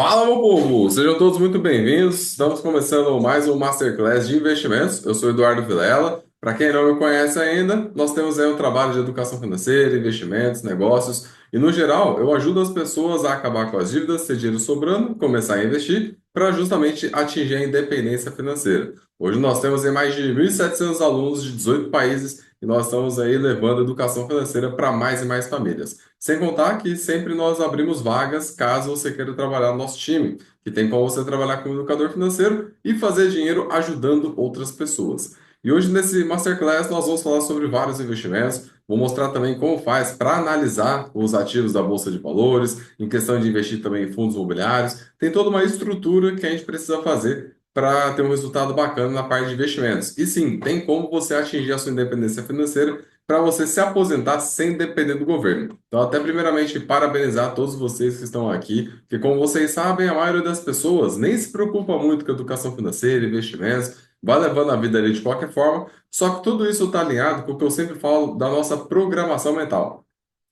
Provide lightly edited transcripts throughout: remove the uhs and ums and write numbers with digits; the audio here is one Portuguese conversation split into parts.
Fala, meu povo! Sejam todos muito bem-vindos. Estamos começando mais um Masterclass de investimentos. Eu sou Eduardo Vilela. Para quem não me conhece ainda, nós temos aí um trabalho de educação financeira, investimentos, negócios e, no geral, eu ajudo as pessoas a acabar com as dívidas, ter dinheiro sobrando, começar a investir para justamente atingir a independência financeira. Hoje nós temos aí mais de 1.700 alunos de 18 países e nós estamos aí levando educação financeira para mais e mais famílias. Sem contar que sempre nós abrimos vagas caso você queira trabalhar no nosso time, que tem como você trabalhar como educador financeiro e fazer dinheiro ajudando outras pessoas. E hoje nesse Masterclass nós vamos falar sobre vários investimentos, vou mostrar também como faz para analisar os ativos da Bolsa de Valores, em questão de investir também em fundos imobiliários. Tem toda uma estrutura que a gente precisa fazer para ter um resultado bacana na parte de investimentos. E sim, tem como você atingir a sua independência financeira para você se aposentar sem depender do governo. Então, até primeiramente, parabenizar todos vocês que estão aqui, porque como vocês sabem, a maioria das pessoas nem se preocupa muito com educação financeira, investimentos, vai levando a vida ali de qualquer forma, só que tudo isso está alinhado com o que eu sempre falo da nossa programação mental.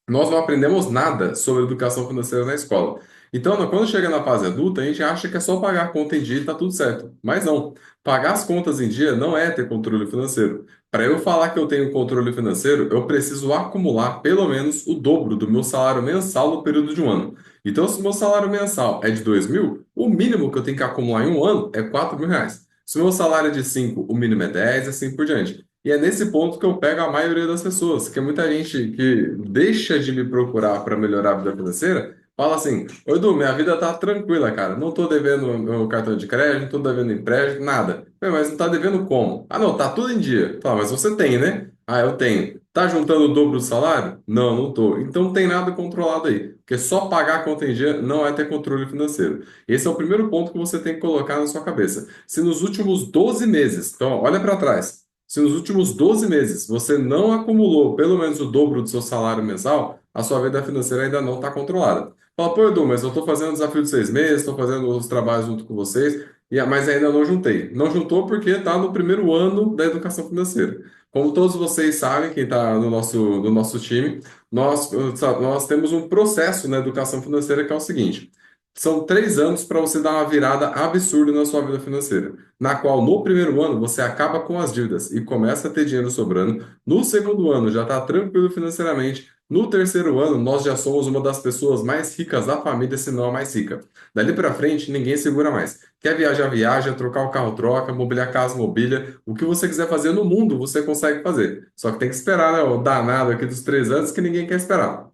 Nós não aprendemos nada sobre educação financeira na escola. Então, quando chega na fase adulta, a gente acha que é só pagar a conta em dia e está tudo certo. Mas não. Pagar as contas em dia não é ter controle financeiro. Para eu falar que eu tenho controle financeiro, eu preciso acumular pelo menos o dobro do meu salário mensal no período de um ano. Então, se o meu salário mensal é de 2.000, o mínimo que eu tenho que acumular em um ano é R$ 4.000. Se o meu salário é de 5, o mínimo é 10, assim por diante. E é nesse ponto que eu pego a maioria das pessoas, que é muita gente que deixa de me procurar para melhorar a vida financeira, fala assim: Oi, Edu, minha vida tá tranquila, cara. Não tô devendo meu cartão de crédito, não tô devendo empréstimo, nada. Mas não tá devendo como? Ah, não, tá tudo em dia. Fala, mas você tem, né? Ah, eu tenho. Tá juntando o dobro do salário? Não, não tô. Então não tem nada controlado aí. Porque só pagar a conta em dia não é ter controle financeiro. Esse é o primeiro ponto que você tem que colocar na sua cabeça. Se nos últimos 12 meses, então olha para trás. Se nos últimos 12 meses você não acumulou pelo menos o dobro do seu salário mensal, a sua vida financeira ainda não está controlada. Fala, pô, Edu, mas eu estou fazendo o desafio de 6 meses, estou fazendo os trabalhos junto com vocês, mas ainda não juntei. Não juntou porque está no primeiro ano da educação financeira. Como todos vocês sabem, quem está no nosso time, nós temos um processo na educação financeira que é o seguinte. São 3 anos para você dar uma virada absurda na sua vida financeira, na qual no primeiro ano você acaba com as dívidas e começa a ter dinheiro sobrando. No segundo ano já está tranquilo financeiramente. No terceiro ano, nós já somos uma das pessoas mais ricas da família, se não a mais rica. Dali para frente, ninguém segura mais. Quer viajar, viaja, trocar o carro, troca, mobiliar a casa, mobília. O que você quiser fazer no mundo, você consegue fazer. Só que tem que esperar, né, o danado aqui dos 3 anos que ninguém quer esperar.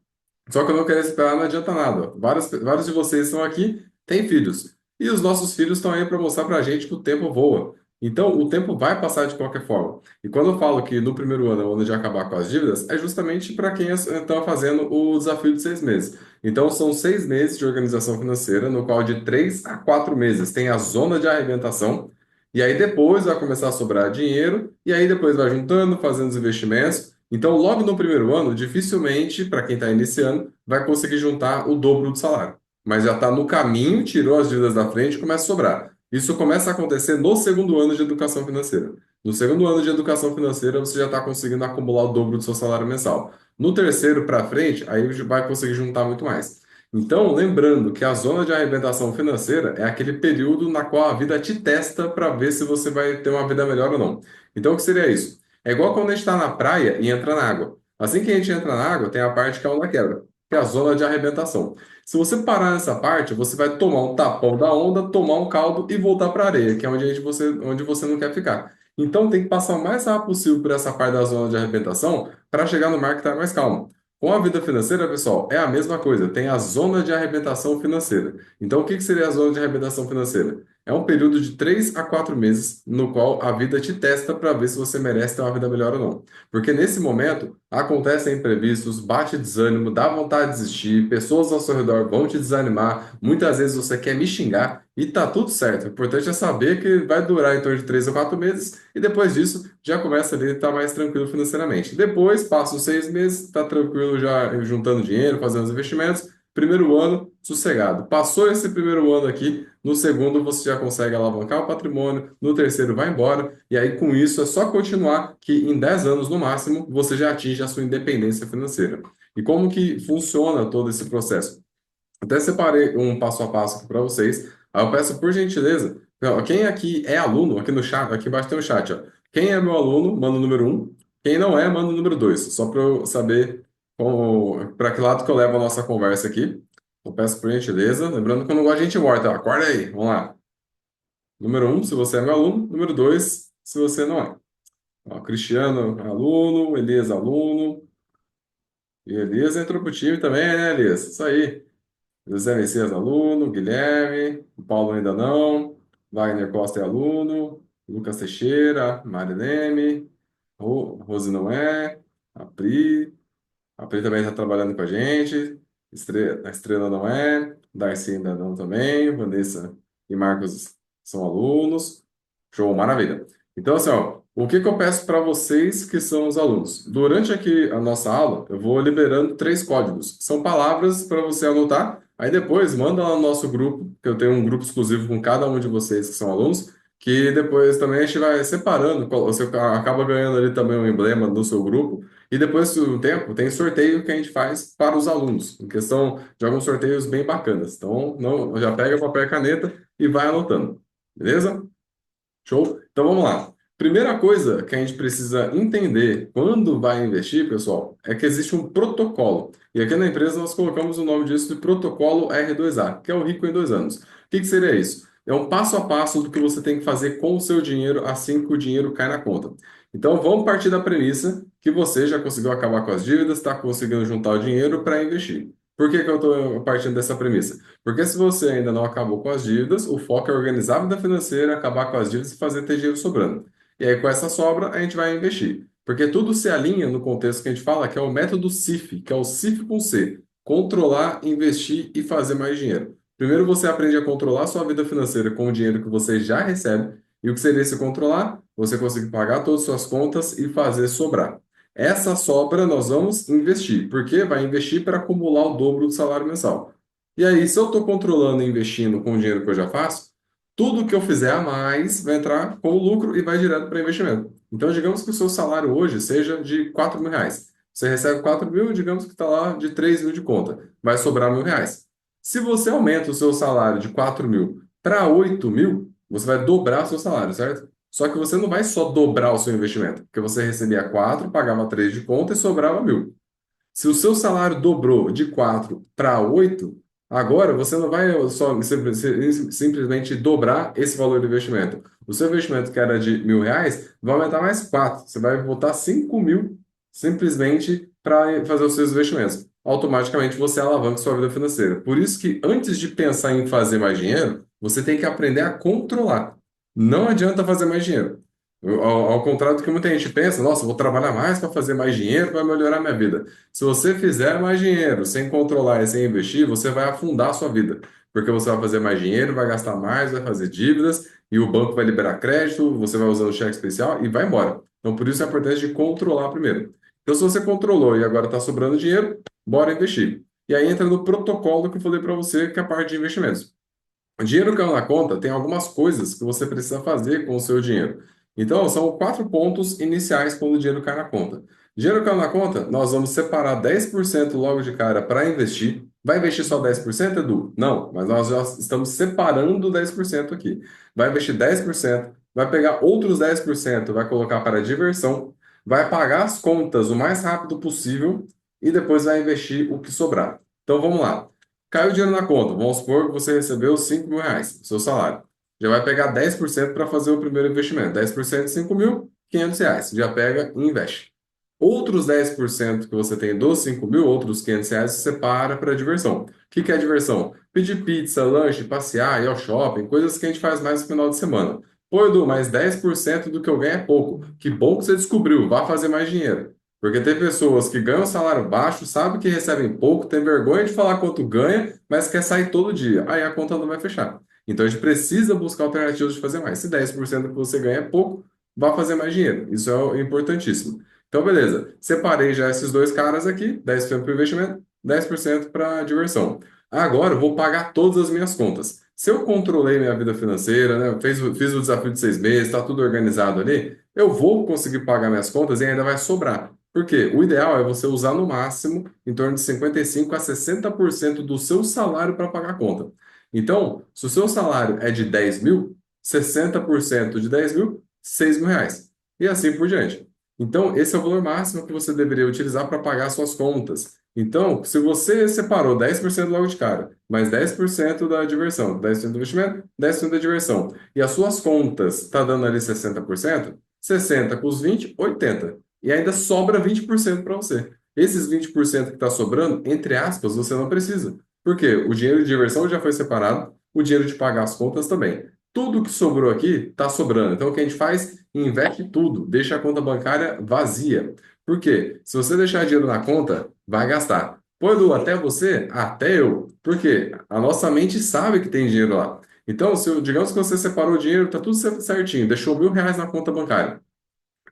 Só que eu não quero esperar, não adianta nada. Vários de vocês estão aqui, têm filhos. E os nossos filhos estão aí para mostrar para a gente que o tempo voa. Então, o tempo vai passar de qualquer forma. E quando eu falo que no primeiro ano é o ano de acabar com as dívidas, é justamente para quem está fazendo o desafio de 6 meses. Então, são 6 meses de organização financeira, no qual de 3 a 4 meses tem a zona de arrebentação. E aí depois vai começar a sobrar dinheiro, e aí depois vai juntando, fazendo os investimentos. Então, logo no primeiro ano, dificilmente, para quem está iniciando, vai conseguir juntar o dobro do salário. Mas já está no caminho, tirou as dívidas da frente e começa a sobrar. Isso começa a acontecer no segundo ano de educação financeira. No segundo ano de educação financeira, você já está conseguindo acumular o dobro do seu salário mensal. No terceiro para frente, aí vai conseguir juntar muito mais. Então, lembrando que a zona de arrebentação financeira é aquele período na qual a vida te testa para ver se você vai ter uma vida melhor ou não. Então, o que seria isso? É igual quando a gente está na praia e entra na água. Assim que a gente entra na água, tem a parte que a onda quebra, que é a zona de arrebentação. Se você parar nessa parte, você vai tomar um tapão da onda, tomar um caldo e voltar para a areia, que é onde você não quer ficar. Então tem que passar o mais rápido possível por essa parte da zona de arrebentação para chegar no mar que está mais calmo. Com a vida financeira, pessoal, é a mesma coisa. Tem a zona de arrebentação financeira. Então, o que seria a zona de arrebentação financeira? É um período de 3 a 4 meses no qual a vida te testa para ver se você merece ter uma vida melhor ou não. Porque nesse momento acontecem imprevistos, bate desânimo, dá vontade de desistir, pessoas ao seu redor vão te desanimar, muitas vezes você quer me xingar e tá tudo certo. O importante é saber que vai durar em torno de 3 a 4 meses e depois disso já começa ali a estar mais tranquilo financeiramente. Depois, passa os 6 meses, tá tranquilo já juntando dinheiro, fazendo os investimentos. Primeiro ano, sossegado. Passou esse primeiro ano aqui, no segundo você já consegue alavancar o patrimônio, no terceiro vai embora, e aí com isso é só continuar que em 10 anos no máximo você já atinge a sua independência financeira. E como que funciona todo esse processo? Até separei um passo a passo aqui para vocês. Aí eu peço por gentileza, ó, quem aqui é aluno, aqui no chat, aqui embaixo tem o chat, ó. Quem é meu aluno, manda o número um. Quem não é, manda o número 2. Só para eu saber para que lado que eu levo a nossa conversa aqui. Eu peço por gentileza. Lembrando que eu não gosto de gente morta, ó. Acorda aí, vamos lá. Número um, se você é meu aluno. Número 2, se você não é. Ó, Cristiano, aluno. Elias, aluno. E Elias entrou pro time também, né, Elias? Isso aí. José Messias, aluno. Guilherme. O Paulo ainda não. Wagner Costa é aluno. Lucas Teixeira. Marilene. Rose não é. A Pri. A Pri também está trabalhando com a gente. A Estrela não é. Darcy ainda não também. Vanessa e Marcos são alunos. Show, maravilha. Então, assim, ó, o que que eu peço para vocês que são os alunos? Durante aqui a nossa aula, eu vou liberando três códigos. São palavras para você anotar. Aí depois manda lá no nosso grupo, que eu tenho um grupo exclusivo com cada um de vocês que são alunos, que depois também a gente vai separando. Você acaba ganhando ali também um emblema no seu grupo. E depois do tempo, tem sorteio que a gente faz para os alunos, em questão de alguns sorteios bem bacanas. Então, não, já pega papel e caneta e vai anotando. Beleza? Show? Então vamos lá. Primeira coisa que a gente precisa entender quando vai investir, pessoal, é que existe um protocolo. E aqui na empresa nós colocamos o nome disso de protocolo R2A, que é o Rico em 2 anos. O que que seria isso? É um passo a passo do que você tem que fazer com o seu dinheiro assim que o dinheiro cai na conta. Então vamos partir da premissa que você já conseguiu acabar com as dívidas, está conseguindo juntar o dinheiro para investir. Por que que eu estou partindo dessa premissa? Porque se você ainda não acabou com as dívidas, o foco é organizar a vida financeira, acabar com as dívidas e fazer ter dinheiro sobrando. E aí, com essa sobra, a gente vai investir. Porque tudo se alinha no contexto que a gente fala, que é o método CIF, que é o CIF com C. Controlar, investir e fazer mais dinheiro. Primeiro você aprende a controlar a sua vida financeira com o dinheiro que você já recebe. E o que seria se controlar? Você conseguir pagar todas as suas contas e fazer sobrar. Essa sobra nós vamos investir, porque vai investir para acumular o dobro do salário mensal. E aí, se eu estou controlando e investindo com o dinheiro que eu já faço, tudo que eu fizer a mais vai entrar como lucro e vai direto para investimento. Então, digamos que o seu salário hoje seja de R$ 4.000. Você recebe 4.000, digamos que está lá de 3.000 de conta. Vai sobrar R$ 1.000. Se você aumenta o seu salário de 4.000 para 8.000, você vai dobrar o seu salário, certo? Só que você não vai só dobrar o seu investimento, porque você recebia 4, pagava 3 de conta e sobrava 1.000. Se o seu salário dobrou de 4 para 8, agora você não vai só simplesmente dobrar esse valor do investimento. O seu investimento, que era de R$ 1.000, vai aumentar mais 4. Você vai botar 5.000 simplesmente para fazer os seus investimentos. Automaticamente você alavanca sua vida financeira. Por isso que antes de pensar em fazer mais dinheiro, você tem que aprender a controlar. Não adianta fazer mais dinheiro. Ao contrário do que muita gente pensa, nossa, vou trabalhar mais para fazer mais dinheiro, para melhorar minha vida. Se você fizer mais dinheiro sem controlar e sem investir, você vai afundar a sua vida. Porque você vai fazer mais dinheiro, vai gastar mais, vai fazer dívidas, e o banco vai liberar crédito, você vai usando cheque especial e vai embora. Então, por isso é importante de controlar primeiro. Então, se você controlou e agora está sobrando dinheiro, bora investir. E aí entra no protocolo que eu falei para você, que é a parte de investimentos. O dinheiro caiu na conta, tem algumas coisas que você precisa fazer com o seu dinheiro. Então, são quatro pontos iniciais quando o dinheiro cai na conta. Dinheiro caiu na conta, nós vamos separar 10% logo de cara para investir. Vai investir só 10%, Edu? Não, mas nós já estamos separando 10% aqui. Vai investir 10%, vai pegar outros 10%, vai colocar para diversão, vai pagar as contas o mais rápido possível e depois vai investir o que sobrar. Então, vamos lá. Caiu o dinheiro na conta. Vamos supor que você recebeu R$ 5.000, seu salário. Já vai pegar 10% para fazer o primeiro investimento. 10% de 5.000, R$ 500. Já pega e investe. Outros 10% que você tem dos 5.000, outros R$ 500, você separa para diversão. O que que é diversão? Pedir pizza, lanche, passear, ir ao shopping, coisas que a gente faz mais no final de semana. Pô, Edu, mas 10% do que eu ganho é pouco. Que bom que você descobriu. Vá fazer mais dinheiro. Porque tem pessoas que ganham salário baixo, sabem que recebem pouco, tem vergonha de falar quanto ganha, mas quer sair todo dia. Aí a conta não vai fechar. Então a gente precisa buscar alternativas de fazer mais. Se 10% que você ganha é pouco, vá fazer mais dinheiro. Isso é importantíssimo. Então, beleza. Separei já esses dois caras aqui, 10% para investimento, 10% para diversão. Agora eu vou pagar todas as minhas contas. Se eu controlei minha vida financeira, né, fiz o desafio de 6 meses, está tudo organizado ali, eu vou conseguir pagar minhas contas e ainda vai sobrar. Porque o ideal é você usar no máximo em torno de 55 a 60% do seu salário para pagar a conta. Então, se o seu salário é de 10 mil, 60% de 10 mil, 6 mil reais. E assim por diante. Então, esse é o valor máximo que você deveria utilizar para pagar suas contas. Então, se você separou 10% logo de cara, mais 10% da diversão, 10% do investimento, 10% da diversão, e as suas contas está dando ali 60%, 60 com os 20, 80. E ainda sobra 20% para você. Esses 20% que está sobrando, entre aspas, você não precisa. Por quê? O dinheiro de diversão já foi separado, o dinheiro de pagar as contas também. Tudo que sobrou aqui está sobrando. Então, o que a gente faz? Investe tudo, deixa a conta bancária vazia. Por quê? Se você deixar dinheiro na conta, vai gastar. Pô, Edu, até você? Até eu. Por quê? A nossa mente sabe que tem dinheiro lá. Então, se, digamos que você separou o dinheiro, tá tudo certinho, deixou 1.000 reais na conta bancária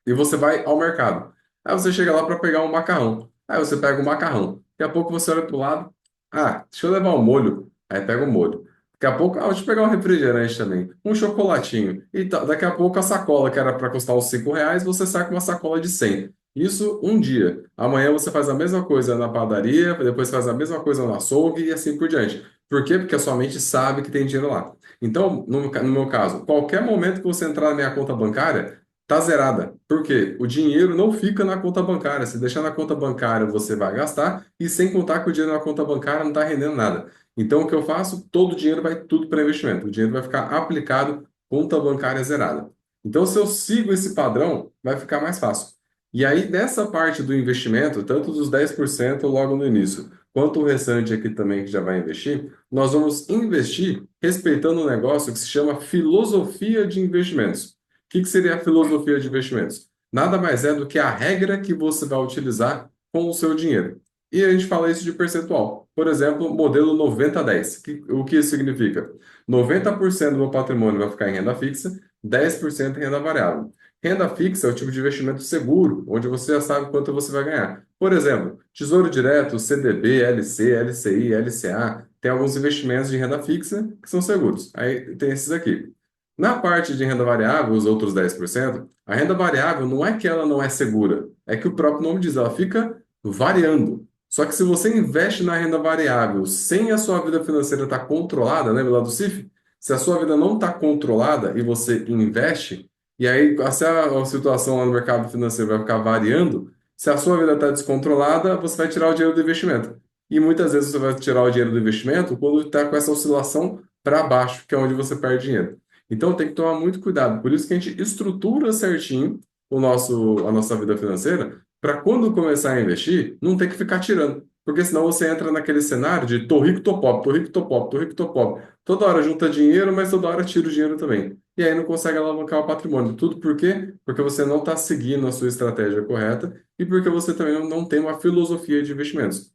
e você vai ao mercado. Aí você chega lá para pegar um macarrão. Aí você pega o macarrão. Daqui a pouco você olha para o lado. Ah, deixa eu levar um molho. Aí pega o molho. Daqui a pouco, deixa eu pegar um refrigerante também. Um chocolatinho. E daqui a pouco a sacola, que era para custar uns 5 reais, você saca uma sacola de 100. Isso um dia. Amanhã você faz a mesma coisa na padaria, depois faz a mesma coisa no açougue e assim por diante. Por quê? Porque a sua mente sabe que tem dinheiro lá. Então, no meu caso, qualquer momento que você entrar na minha conta bancária, tá zerada. Por quê? O dinheiro não fica na conta bancária. Se deixar na conta bancária, você vai gastar, e sem contar que o dinheiro na conta bancária não está rendendo nada. Então, o que eu faço? Todo o dinheiro vai tudo para investimento. O dinheiro vai ficar aplicado, conta bancária zerada. Então, se eu sigo esse padrão, vai ficar mais fácil. E aí, nessa parte do investimento, tanto dos 10% logo no início, quanto o restante aqui também que já vai investir, nós vamos investir respeitando um negócio que se chama filosofia de investimentos. Que seria a filosofia de investimentos? Nada mais é do que a regra que você vai utilizar com o seu dinheiro. E a gente fala isso de percentual. Por exemplo, modelo 90-10. O que isso significa? 90% do meu patrimônio vai ficar em renda fixa, 10% em renda variável. Renda fixa é o tipo de investimento seguro, onde você já sabe quanto você vai ganhar. Por exemplo, Tesouro Direto, CDB, LC, LCI, LCA, tem alguns investimentos de renda fixa que são seguros. Aí tem esses aqui. Na parte de renda variável, os outros 10%, a renda variável não é que ela não é segura, é que o próprio nome diz, ela fica variando. Só que se você investe na renda variável sem a sua vida financeira estar controlada, lembra lá do CIF? Se a sua vida não está controlada e você investe, e aí se a situação lá no mercado financeiro vai ficar variando, se a sua vida está descontrolada, você vai tirar o dinheiro do investimento. E muitas vezes você vai tirar o dinheiro do investimento quando está com essa oscilação para baixo, que é onde você perde dinheiro. Então tem que tomar muito cuidado. Por isso que a gente estrutura certinho a nossa vida financeira para quando começar a investir, não ter que ficar tirando. Porque senão você entra naquele cenário de tô rico, tô pobre, tô rico, tô pobre, tô rico, tô pobre. Toda hora junta dinheiro, mas toda hora tira o dinheiro também. E aí não consegue alavancar o patrimônio. Tudo por quê? Porque você não está seguindo a sua estratégia correta e porque você também não tem uma filosofia de investimentos.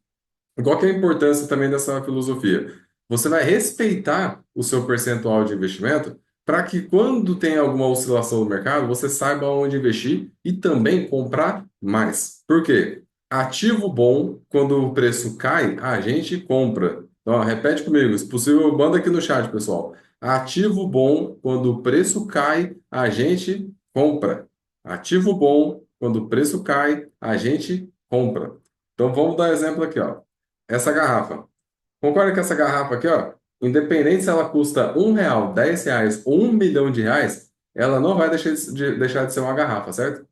Qual que é a importância também dessa filosofia? Você vai respeitar o seu percentual de investimento para que quando tem alguma oscilação no mercado, você saiba onde investir e também comprar mais. Por quê? Ativo bom, quando o preço cai, a gente compra. Então, ó, repete comigo, se possível, manda aqui no chat, pessoal. Ativo bom, quando o preço cai, a gente compra. Ativo bom, quando o preço cai, a gente compra. Então, vamos dar exemplo aqui, ó. Essa garrafa. Concorda que essa garrafa aqui, ó, independente se ela custa R$ 1, R$ 10 ou 1 milhão de reais, ela não vai deixar de ser uma garrafa, certo?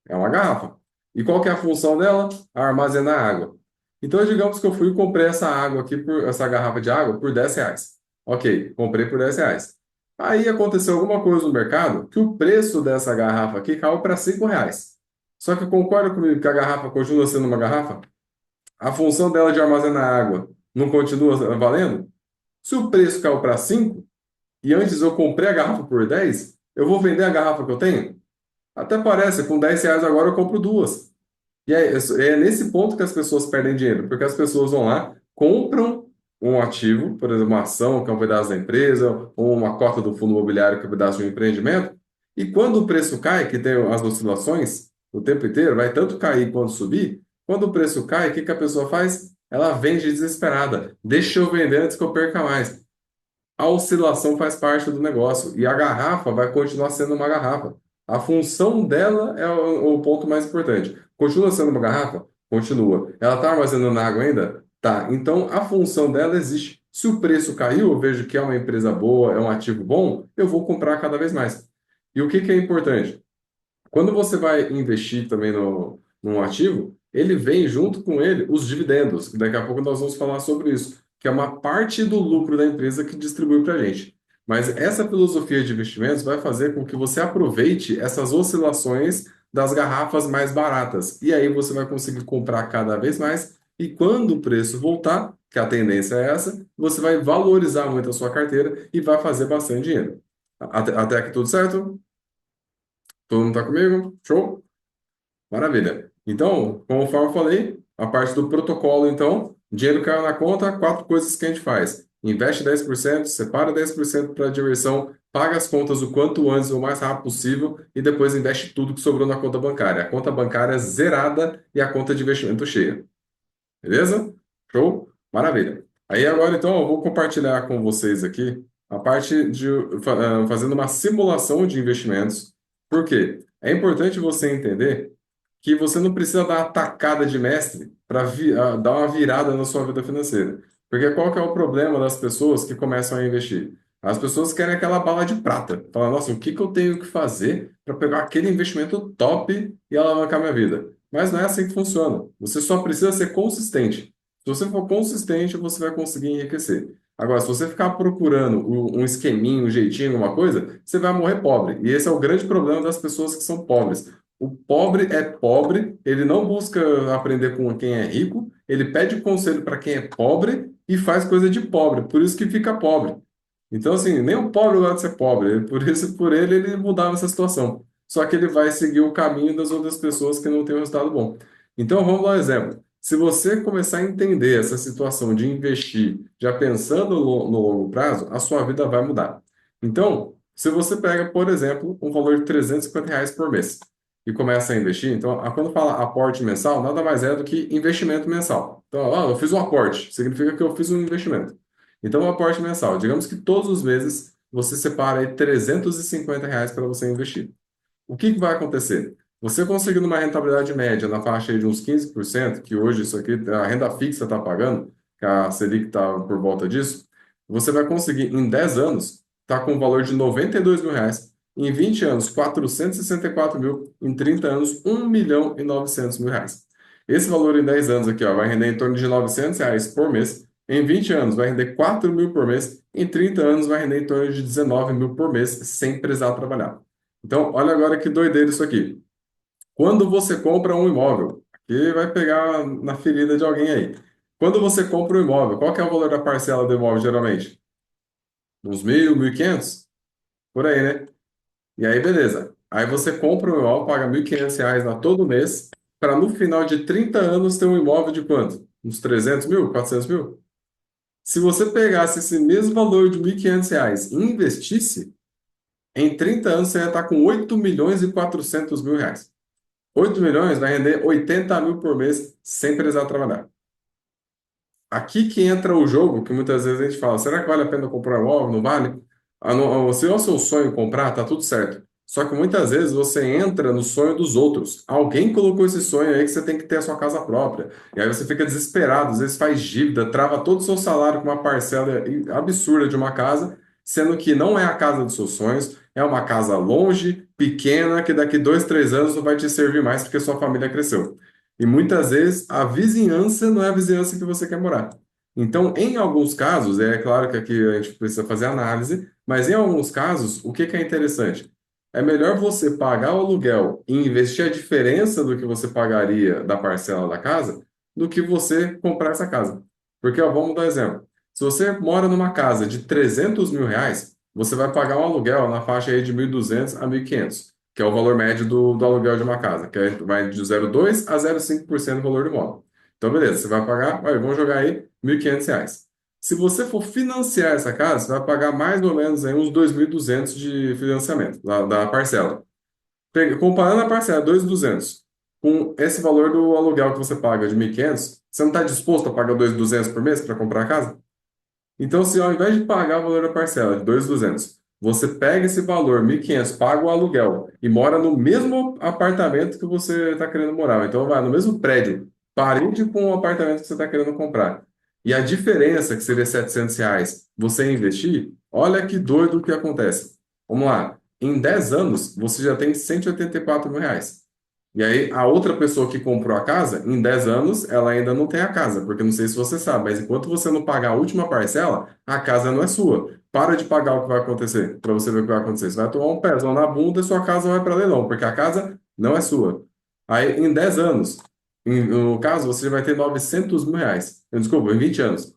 É uma garrafa. E qual que é a função dela? Armazenar água. Então, digamos que eu fui e comprei essa água aqui, essa garrafa de água, por R$ 10. Ok, comprei por R$ 10. Aí aconteceu alguma coisa no mercado que o preço dessa garrafa aqui caiu para R$ 5. Só que concorda comigo que a garrafa continua sendo uma garrafa? A função dela de armazenar água não continua valendo? Se o preço caiu para 5 e antes eu comprei a garrafa por 10, eu vou vender a garrafa que eu tenho? Até parece, com R$ 10 agora eu compro duas. E é nesse ponto que as pessoas perdem dinheiro, porque as pessoas vão lá, compram um ativo, por exemplo, uma ação, que é um pedaço da empresa, ou uma cota do fundo imobiliário, que é um pedaço de um empreendimento, e quando o preço cai, que tem as oscilações o tempo inteiro, vai tanto cair quanto subir, quando o preço cai, o que que a pessoa faz? Ela vende desesperada. Deixa eu vender antes que eu perca mais. A oscilação faz parte do negócio e a garrafa vai continuar sendo uma garrafa. A função dela é o ponto mais importante. Continua sendo uma garrafa? Continua. Ela está armazenando água ainda? Tá. Então, a função dela existe. Se o preço caiu, eu vejo que é uma empresa boa, é um ativo bom, eu vou comprar cada vez mais. E o que que é importante? Quando você vai investir também num ativo, ele vem junto com ele os dividendos. Daqui a pouco nós vamos falar sobre isso, que é uma parte do lucro da empresa que distribui para a gente. Mas essa filosofia de investimentos vai fazer com que você aproveite essas oscilações das garrafas mais baratas. E aí você vai conseguir comprar cada vez mais. E quando o preço voltar, que a tendência é essa, você vai valorizar muito a sua carteira e vai fazer bastante dinheiro. Até aqui tudo certo? Todo mundo está comigo? Show? Maravilha. Então, conforme eu falei, a parte do protocolo, então, dinheiro caiu na conta, quatro coisas que a gente faz. Investe 10%, separa 10% para diversão, paga as contas o quanto antes, o mais rápido possível, e depois investe tudo que sobrou na conta bancária. A conta bancária zerada e a conta de investimento cheia. Beleza? Show? Maravilha. Aí agora, então, eu vou compartilhar com vocês aqui a parte de fazendo uma simulação de investimentos. Por quê? É importante você entender que você não precisa dar uma tacada de mestre para dar uma virada na sua vida financeira. Porque qual que é o problema das pessoas que começam a investir? As pessoas querem aquela bala de prata. Falar, nossa, o que que eu tenho que fazer para pegar aquele investimento top e alavancar minha vida? Mas não é assim que funciona. Você só precisa ser consistente. Se você for consistente, você vai conseguir enriquecer. Agora, se você ficar procurando um esqueminho, um jeitinho, alguma coisa, você vai morrer pobre. E esse é o grande problema das pessoas que são pobres. O pobre é pobre, ele não busca aprender com quem é rico, ele pede conselho para quem é pobre e faz coisa de pobre, por isso que fica pobre. Então, assim, nem o pobre gosta de ser pobre, por isso, por ele mudava essa situação. Só que ele vai seguir o caminho das outras pessoas que não têm um resultado bom. Então, vamos dar um exemplo. Se você começar a entender essa situação de investir, já pensando no longo prazo, a sua vida vai mudar. Então, se você pega, por exemplo, um valor de R$ 350 por mês e começa a investir, então, quando fala aporte mensal, nada mais é do que investimento mensal. Então, eu fiz um aporte, significa que eu fiz um investimento. Então, o aporte mensal, digamos que todos os meses você separa aí R$ 350 para você investir. O que que vai acontecer? Você conseguindo uma rentabilidade média na faixa aí de uns 15%, que hoje isso aqui a renda fixa está pagando, que a Selic está por volta disso, você vai conseguir em 10 anos estar com um valor de R$ 92.000, em 20 anos 464 mil, em 30 anos 1.900.000 reais. Esse valor em 10 anos aqui ó, vai render em torno de R$ 900 por mês, em 20 anos vai render 4 mil por mês, em 30 anos vai render em torno de 19 mil por mês, sem precisar trabalhar. Então, olha agora que doideira isso aqui. Quando você compra um imóvel, aqui vai pegar na ferida de alguém aí. Quando você compra um imóvel, qual que é o valor da parcela do imóvel geralmente? Uns 1.000, 1.500? Por aí, né? E aí, beleza. Aí você compra um imóvel, paga R$ 1.500 lá todo mês, para no final de 30 anos ter um imóvel de quanto? Uns 300 mil, 400 mil? Se você pegasse esse mesmo valor de R$ 1.500 e investisse, em 30 anos você ia estar com 8.400.000 reais. 8 milhões vai render 80 mil por mês sem precisar trabalhar. Aqui que entra o jogo, que muitas vezes a gente fala, será que vale a pena comprar um imóvel? Não vale? Se é o seu sonho comprar, tá tudo certo. Só que muitas vezes você entra no sonho dos outros. Alguém colocou esse sonho aí que você tem que ter a sua casa própria. E aí você fica desesperado, às vezes faz dívida, trava todo o seu salário com uma parcela absurda de uma casa, sendo que não é a casa dos seus sonhos, é uma casa longe, pequena, que daqui 2, 3 anos não vai te servir mais porque sua família cresceu. E muitas vezes a vizinhança não é a vizinhança que você quer morar. Então, em alguns casos, é claro que aqui a gente precisa fazer análise, mas em alguns casos, o que que é interessante? É melhor você pagar o aluguel e investir a diferença do que você pagaria da parcela da casa do que você comprar essa casa. Porque, ó, vamos dar um exemplo. Se você mora numa casa de R$ 300.000, você vai pagar um aluguel na faixa aí de 1.200 a 1.500, que é o valor médio do aluguel de uma casa, que vai de 0,2 a 0,5% do valor do imóvel. Então, beleza, você vai pagar, olha, vamos jogar aí R$ 1.500. Se você for financiar essa casa, você vai pagar mais ou menos aí uns 2.200 de financiamento da parcela. Comparando a parcela 2.200 com esse valor do aluguel que você paga de 1.500, você não está disposto a pagar 2.200 por mês para comprar a casa? Então, se ao invés de pagar o valor da parcela de 2.200, você pega esse valor, 1.500, paga o aluguel e mora no mesmo apartamento que você está querendo morar. Então, vai no mesmo prédio, parede com o apartamento que você está querendo comprar. E a diferença, que seria R$ 700, você investir, olha que doido o que acontece. Vamos lá. Em 10 anos, você já tem R$ 184.000. E aí, a outra pessoa que comprou a casa, em 10 anos, ela ainda não tem a casa, porque não sei se você sabe, mas enquanto você não pagar a última parcela, a casa não é sua. Para de pagar o que vai acontecer, para você ver o que vai acontecer. Você vai tomar um pezão na bunda e sua casa vai para leilão, porque a casa não é sua. Aí, em 10 anos, no caso, você vai ter R$ 900.000. Desculpa, em 20 anos,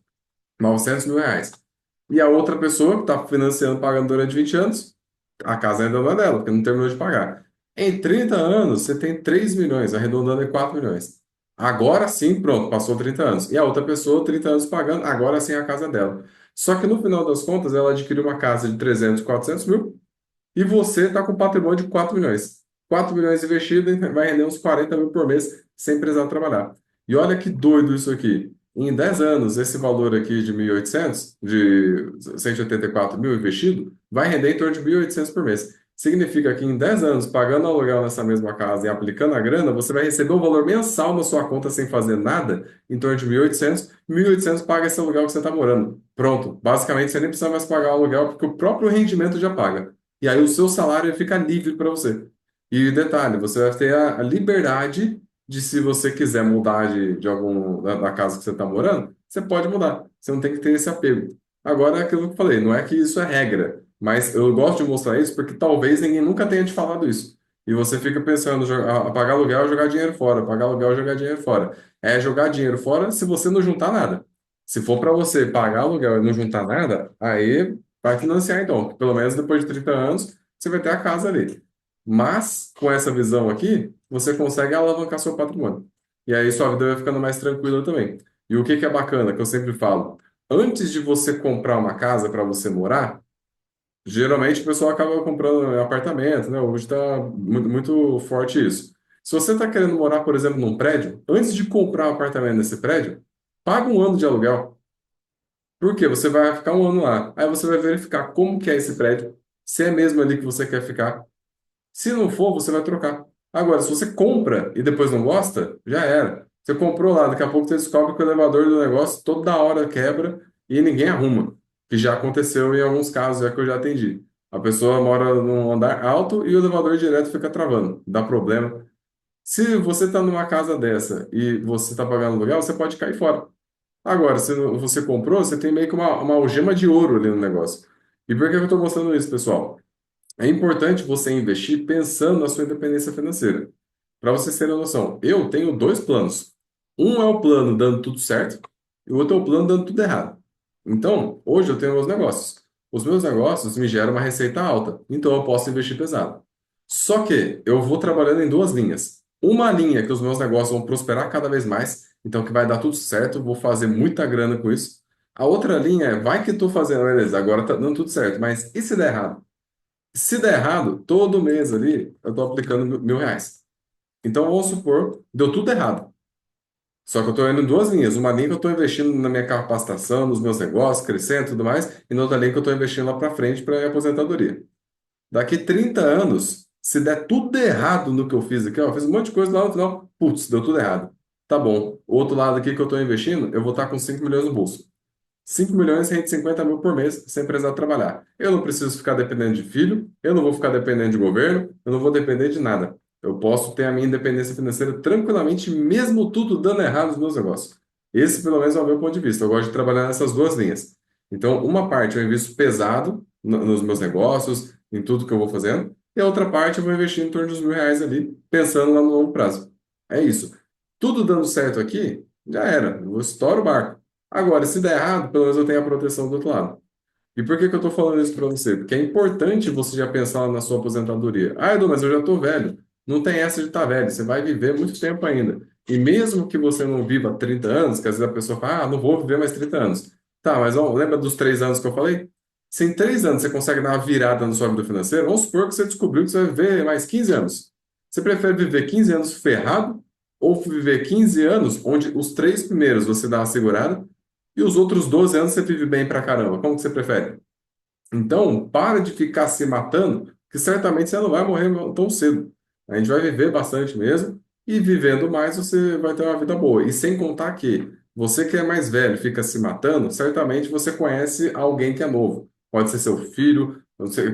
R$ 900.000. E a outra pessoa que está financiando, pagando durante 20 anos, a casa ainda não é dela, porque não terminou de pagar. Em 30 anos, você tem 3 milhões, arredondando em 4 milhões. Agora sim, pronto, passou 30 anos. E a outra pessoa, 30 anos pagando, agora sim a casa é dela. Só que no final das contas, ela adquiriu uma casa de 300, 400 mil e você está com patrimônio de 4 milhões. 4 milhões investido e vai render uns 40 mil por mês sem precisar trabalhar. E olha que doido isso aqui. Em 10 anos, esse valor aqui de 1.800, de 184 mil investido, vai render em torno de 1.800 por mês. Significa que em 10 anos, pagando aluguel nessa mesma casa e aplicando a grana, você vai receber um valor mensal na sua conta sem fazer nada, em torno de 1.800. 1.800 paga esse aluguel que você está morando. Pronto. Basicamente, você nem precisa mais pagar o aluguel, porque o próprio rendimento já paga. E aí o seu salário fica livre para você. E detalhe, você vai ter a liberdade de, se você quiser mudar de algum da casa que você está morando, você pode mudar. Você não tem que ter esse apego. Agora, é aquilo que eu falei, não é que isso é regra, mas eu gosto de mostrar isso porque talvez ninguém nunca tenha te falado isso. E você fica pensando, pagar aluguel, jogar dinheiro fora, pagar aluguel, jogar dinheiro fora. É jogar dinheiro fora se você não juntar nada. Se for para você pagar aluguel e não juntar nada, aí vai financiar então, que pelo menos depois de 30 anos você vai ter a casa ali. Mas com essa visão aqui, você consegue alavancar seu patrimônio. E aí sua vida vai ficando mais tranquila também. E o que que é bacana, que eu sempre falo, antes de você comprar uma casa para você morar, geralmente o pessoal acaba comprando apartamento, né? Hoje está muito, muito forte isso. Se você está querendo morar, por exemplo, num prédio, antes de comprar um apartamento nesse prédio, paga um ano de aluguel. Por quê? Você vai ficar um ano lá. Aí você vai verificar como que é esse prédio, se é mesmo ali que você quer ficar. Se não for, você vai trocar. Agora, se você compra e depois não gosta, já era. Você comprou lá, daqui a pouco você descobre que o elevador do negócio toda hora quebra e ninguém arruma. Que já aconteceu em alguns casos, é que eu já atendi. A pessoa mora num andar alto e o elevador direto fica travando, dá problema. Se você está numa casa dessa e você está pagando aluguel, você pode cair fora. Agora, se você comprou, você tem meio que uma algema de ouro ali no negócio. E por que eu estou mostrando isso, pessoal? É importante você investir pensando na sua independência financeira. Para vocês terem noção, eu tenho dois planos. Um é o plano dando tudo certo e o outro é o plano dando tudo errado. Então, hoje eu tenho meus negócios. Os meus negócios me geram uma receita alta, então eu posso investir pesado. Só que eu vou trabalhando em duas linhas. Uma linha que os meus negócios vão prosperar cada vez mais, então que vai dar tudo certo, vou fazer muita grana com isso. A outra linha é, vai que estou fazendo, beleza, agora tá dando tudo certo, mas e se der errado? Se der errado, todo mês ali eu estou aplicando R$ 1.000. Então vamos supor, deu tudo errado. Só que eu estou indo em duas linhas. Uma linha que eu estou investindo na minha capacitação, nos meus negócios, crescendo e tudo mais, e na outra linha que eu estou investindo lá para frente para a minha aposentadoria. Daqui 30 anos, se der tudo errado no que eu fiz aqui, ó, eu fiz um monte de coisa lá no final, putz, deu tudo errado. Tá bom. O outro lado aqui que eu estou investindo, eu vou estar com 5 milhões no bolso. 5 milhões rende 50 mil por mês sem precisar trabalhar. Eu não preciso ficar dependendo de filho, eu não vou ficar dependendo de governo, eu não vou depender de nada. Eu posso ter a minha independência financeira tranquilamente, mesmo tudo dando errado nos meus negócios. Esse, pelo menos, é o meu ponto de vista. Eu gosto de trabalhar nessas duas linhas. Então, uma parte eu invisto pesado nos meus negócios, em tudo que eu vou fazendo, e a outra parte eu vou investir em torno dos R$ 1.000 ali, pensando lá no longo prazo. É isso. Tudo dando certo aqui, já era. Eu estouro o barco. Agora, se der errado, pelo menos eu tenho a proteção do outro lado. E por que que eu estou falando isso para você? Porque é importante você já pensar na sua aposentadoria. Ah, Edu, mas eu já estou velho. Não tem essa de estar velho, você vai viver muito tempo ainda. E mesmo que você não viva 30 anos, que às vezes a pessoa fala, ah, não vou viver mais 30 anos. Tá, mas ó, lembra dos 3 anos que eu falei? Se em 3 anos você consegue dar uma virada na sua vida financeira, vamos supor que você descobriu que você vai viver mais 15 anos. Você prefere viver 15 anos ferrado ou viver 15 anos onde os 3 primeiros você dá uma segurada e os outros 12 anos você vive bem pra caramba? Como que você prefere? Então, para de ficar se matando, que certamente você não vai morrer tão cedo. A gente vai viver bastante mesmo, e vivendo mais você vai ter uma vida boa. E sem contar que você que é mais velho fica se matando, certamente você conhece alguém que é novo. Pode ser seu filho,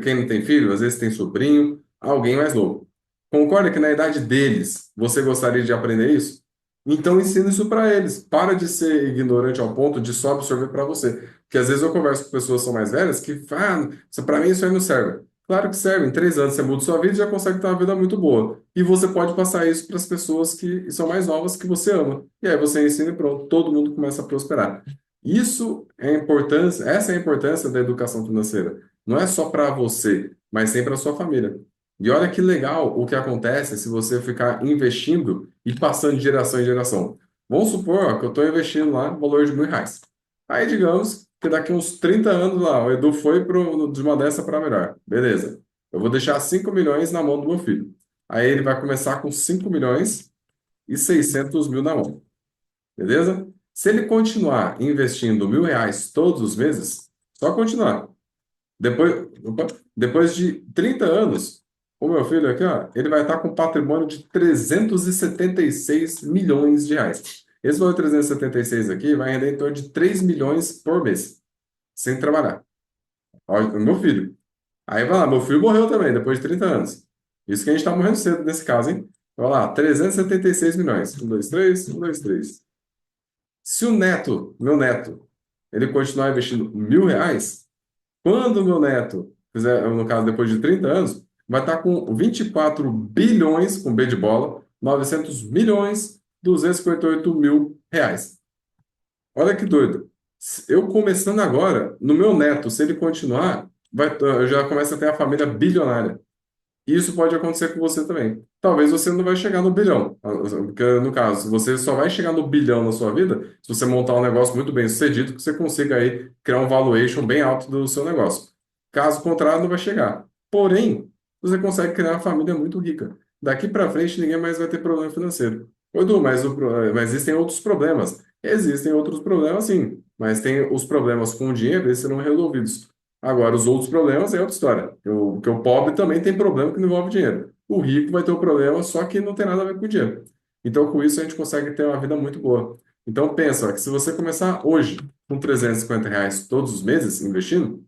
quem não tem filho, às vezes tem sobrinho, alguém mais novo. Concorda que na idade deles você gostaria de aprender isso? Então ensina isso para eles. Para de ser ignorante ao ponto de só absorver para você. Porque às vezes eu converso com pessoas que são mais velhas que falam, ah, para mim isso aí não serve. Claro que serve. Em 3 anos você muda sua vida e já consegue ter uma vida muito boa. E você pode passar isso para as pessoas que são mais novas que você ama. E aí você ensina e pronto, todo mundo começa a prosperar. Isso é a importância, essa é a importância da educação financeira. Não é só para você, mas sim para sua família. E olha que legal o que acontece se você ficar investindo e passando de geração em geração. Vamos supor, ó, que eu estou investindo lá no valor de R$ 1.000. Aí, digamos que daqui uns 30 anos lá, o Edu foi de uma dessa para melhor. Beleza. Eu vou deixar 5 milhões na mão do meu filho. Aí ele vai começar com 5 milhões e 600 mil na mão. Beleza? Se ele continuar investindo R$ 1.000 todos os meses, só continuar. Depois de 30 anos, o meu filho aqui, ó, ele vai estar com um patrimônio de 376 milhões de reais. Esse valor 376 aqui vai render em torno de 3 milhões por mês, sem trabalhar. Ó, o meu filho. Aí vai lá, meu filho morreu também, depois de 30 anos. Isso que a gente está morrendo cedo nesse caso, hein? Vai lá, 376 milhões. Um, dois, três, um, dois, três. Se o neto, meu neto, ele continuar investindo R$ 1.000, quando o meu neto fizer, no caso, depois de 30 anos, vai estar com 24 bilhões, com B de bola, 900 milhões, 258 mil reais. Olha que doido. Eu começando agora, no meu neto, se ele continuar, eu já começo a ter a família bilionária. E isso pode acontecer com você também. Talvez você não vai chegar no bilhão. Porque, no caso, você só vai chegar no bilhão na sua vida se você montar um negócio muito bem sucedido, que você consiga aí criar um valuation bem alto do seu negócio. Caso contrário, não vai chegar. Porém, você consegue criar uma família muito rica. Daqui para frente, ninguém mais vai ter problema financeiro. Ô, Edu, mas existem outros problemas. Existem outros problemas, sim. Mas tem os problemas com o dinheiro, eles serão resolvidos. Agora, os outros problemas é outra história. Porque o pobre também tem problema que não envolve dinheiro. O rico vai ter o problema, só que não tem nada a ver com o dinheiro. Então, com isso, a gente consegue ter uma vida muito boa. Então, pensa ó, que se você começar hoje com R$ 350 todos os meses investindo,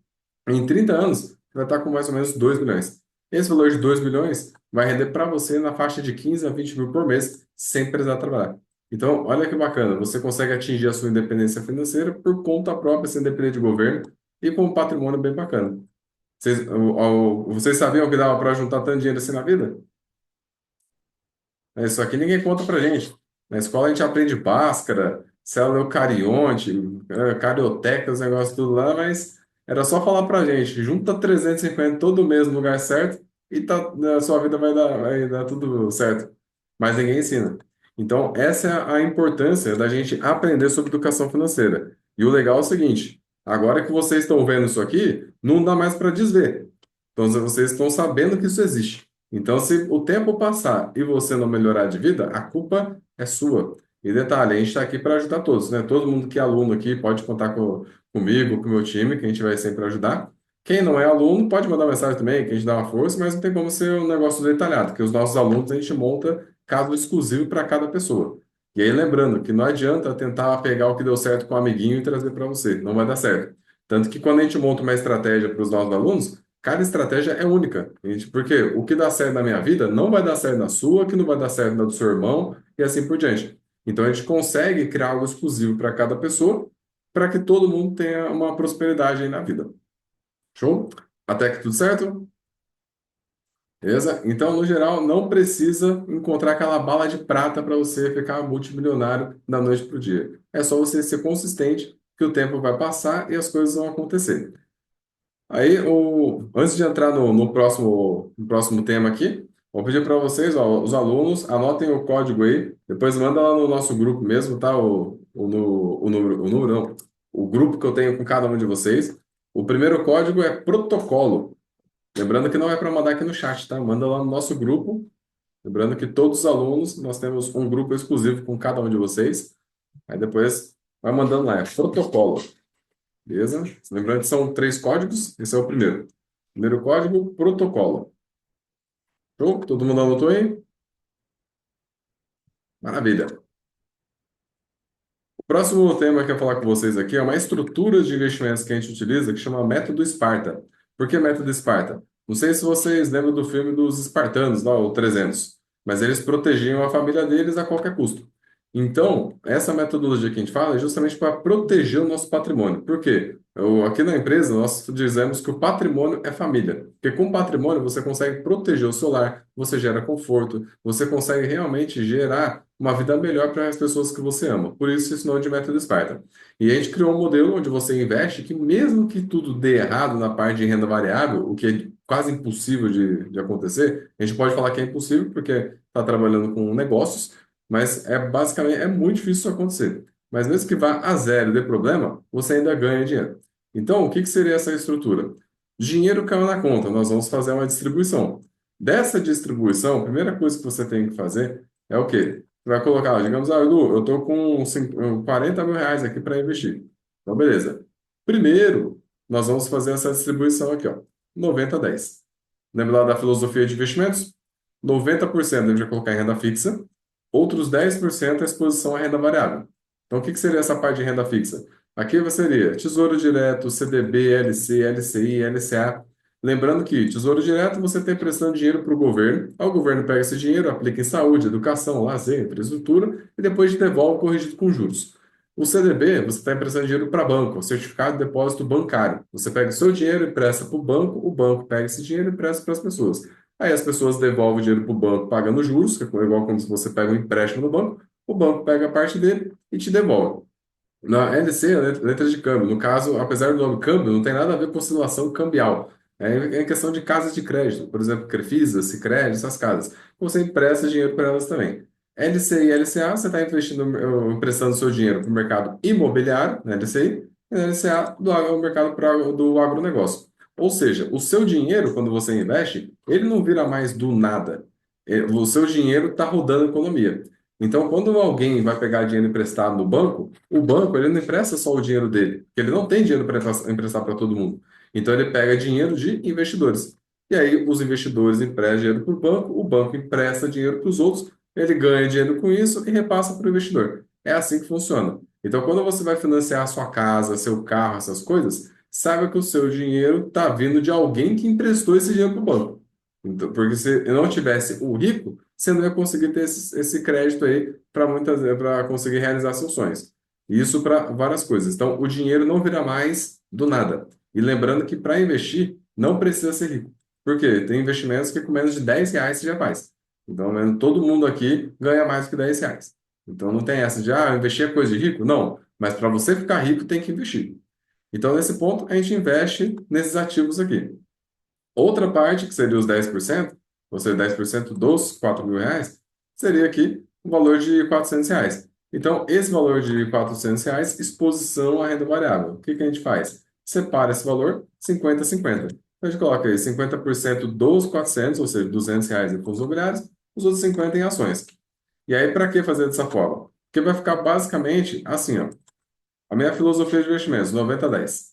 em 30 anos, você vai estar com mais ou menos 2 milhões. Esse valor de 2 milhões vai render para você na faixa de 15 a 20 mil por mês, sem precisar trabalhar. Então, olha que bacana, você consegue atingir a sua independência financeira por conta própria, sem depender de governo e com um patrimônio bem bacana. Vocês sabiam que dava para juntar tanto dinheiro assim na vida? Isso aqui ninguém conta pra gente. Na escola a gente aprende Bhaskara, célula eucarionte, carioteca, os negócios tudo lá, mas era só falar pra gente, junta 350 todo mês no lugar certo e a sua vida vai dar tudo certo. Mas ninguém ensina. Então, essa é a importância da gente aprender sobre educação financeira. E o legal é o seguinte, agora que vocês estão vendo isso aqui, não dá mais para desver. Então, vocês estão sabendo que isso existe. Então, se o tempo passar e você não melhorar de vida, a culpa é sua. E detalhe, a gente está aqui para ajudar todos, né? Todo mundo que é aluno aqui pode contar comigo, com o meu time, que a gente vai sempre ajudar. Quem não é aluno pode mandar mensagem também, que a gente dá uma força, mas não tem como ser um negócio detalhado, porque os nossos alunos a gente monta caso exclusivo para cada pessoa. E aí, lembrando que não adianta tentar pegar o que deu certo com o amiguinho e trazer para você, não vai dar certo. Tanto que quando a gente monta uma estratégia para os nossos alunos, cada estratégia é única. Porque o que dá certo na minha vida não vai dar certo na sua, que não vai dar certo na do seu irmão, e assim por diante. Então a gente consegue criar algo exclusivo para cada pessoa, para que todo mundo tenha uma prosperidade aí na vida. Show? Até que tudo certo? Beleza? Então, no geral, não precisa encontrar aquela bala de prata para você ficar multimilionário da noite para o dia. É só você ser consistente, que o tempo vai passar e as coisas vão acontecer. Aí, antes de entrar no próximo tema aqui, vou pedir para vocês, ó, os alunos, anotem o código aí, depois manda lá no nosso grupo mesmo, tá? O número não, o grupo que eu tenho com cada um de vocês. O primeiro código é protocolo. Lembrando que não é para mandar aqui no chat, tá? Manda lá no nosso grupo. Lembrando que todos os alunos, nós temos um grupo exclusivo com cada um de vocês. Aí depois vai mandando lá, é protocolo. Beleza? Lembrando que são três códigos, esse é o primeiro. Primeiro código, protocolo. Show? Todo mundo anotou aí? Maravilha. O próximo tema que eu quero falar com vocês aqui é uma estrutura de investimentos que a gente utiliza que chama método Esparta. Por que método Esparta? Não sei se vocês lembram do filme dos espartanos, lá, o 300, mas eles protegiam a família deles a qualquer custo. Então, essa metodologia que a gente fala é justamente para proteger o nosso patrimônio. Por quê? Aqui na empresa, nós dizemos que o patrimônio é família. Porque com patrimônio você consegue proteger o seu lar, você gera conforto, você consegue realmente gerar uma vida melhor para as pessoas que você ama. Por isso, esse nome de método Sparta. E a gente criou um modelo onde você investe que, mesmo que tudo dê errado na parte de renda variável, o que é quase impossível de acontecer, a gente pode falar que é impossível porque está trabalhando com negócios, mas é basicamente é muito difícil isso acontecer. Mas mesmo que vá a zero e dê problema, você ainda ganha dinheiro. Então, o que seria essa estrutura? Dinheiro caiu na conta, nós vamos fazer uma distribuição. Dessa distribuição, a primeira coisa que você tem que fazer é o quê? Você vai colocar, digamos, Edu, eu estou com 40 mil reais aqui para investir. Então, beleza. Primeiro, nós vamos fazer essa distribuição aqui, ó, 90-10. Lembra lá da filosofia de investimentos? 90% a gente vai colocar em renda fixa, outros 10% é exposição à renda variável. Então, o que seria essa parte de renda fixa? Aqui seria Tesouro Direto, CDB, LC, LCI, LCA. Lembrando que Tesouro Direto você está emprestando dinheiro para o governo, aí o governo pega esse dinheiro, aplica em saúde, educação, lazer, infraestrutura e depois te devolve corrigido com juros. O CDB, você está emprestando dinheiro para banco, o certificado de depósito bancário. Você pega o seu dinheiro e empresta para o banco pega esse dinheiro e empresta para as pessoas. Aí as pessoas devolvem o dinheiro para o banco pagando juros, que é igual como se você pega um empréstimo no banco, o banco pega a parte dele e te devolve. Na LC, letra de câmbio. No caso, apesar do nome câmbio, não tem nada a ver com oscilação cambial. É em questão de casas de crédito, por exemplo, Crefisa, Sicredi, essas casas. Você empresta dinheiro para elas também. LC e LCA, você está investindo, emprestando seu dinheiro para o mercado imobiliário, na LCI, e na LCA, o mercado do agronegócio. Ou seja, o seu dinheiro, quando você investe, ele não vira mais do nada. O seu dinheiro está rodando a economia. Então, quando alguém vai pegar dinheiro emprestado no banco, o banco ele não empresta só o dinheiro dele, porque ele não tem dinheiro para emprestar para todo mundo. Então, ele pega dinheiro de investidores. E aí, os investidores emprestam dinheiro para o banco empresta dinheiro para os outros, ele ganha dinheiro com isso e repassa para o investidor. É assim que funciona. Então, quando você vai financiar a sua casa, seu carro, essas coisas, saiba que o seu dinheiro está vindo de alguém que emprestou esse dinheiro para o banco. Então, porque se não tivesse o rico, você não ia conseguir ter esse crédito aí para conseguir realizar seus sonhos. Isso para várias coisas. Então, o dinheiro não vira mais do nada. E lembrando que para investir, não precisa ser rico. Por quê? Tem investimentos que com menos de 10 reais você já faz. Então, todo mundo aqui ganha mais do que 10 reais. Então, não tem essa de, investir é coisa de rico? Não. Mas para você ficar rico, tem que investir. Então, nesse ponto, a gente investe nesses ativos aqui. Outra parte, que seria os 10%, ou seja, 10% dos 4 mil reais, seria aqui o valor de 400 reais. Então, esse valor de 400 reais, exposição à renda variável. O que que a gente faz? Separa esse valor 50-50. Então, a gente coloca aí 50% dos 400, ou seja, 200 reais em fundos imobiliários, os outros 50 em ações. E aí, para que fazer dessa forma? Porque vai ficar basicamente assim, ó. A minha filosofia de investimentos, 90-10.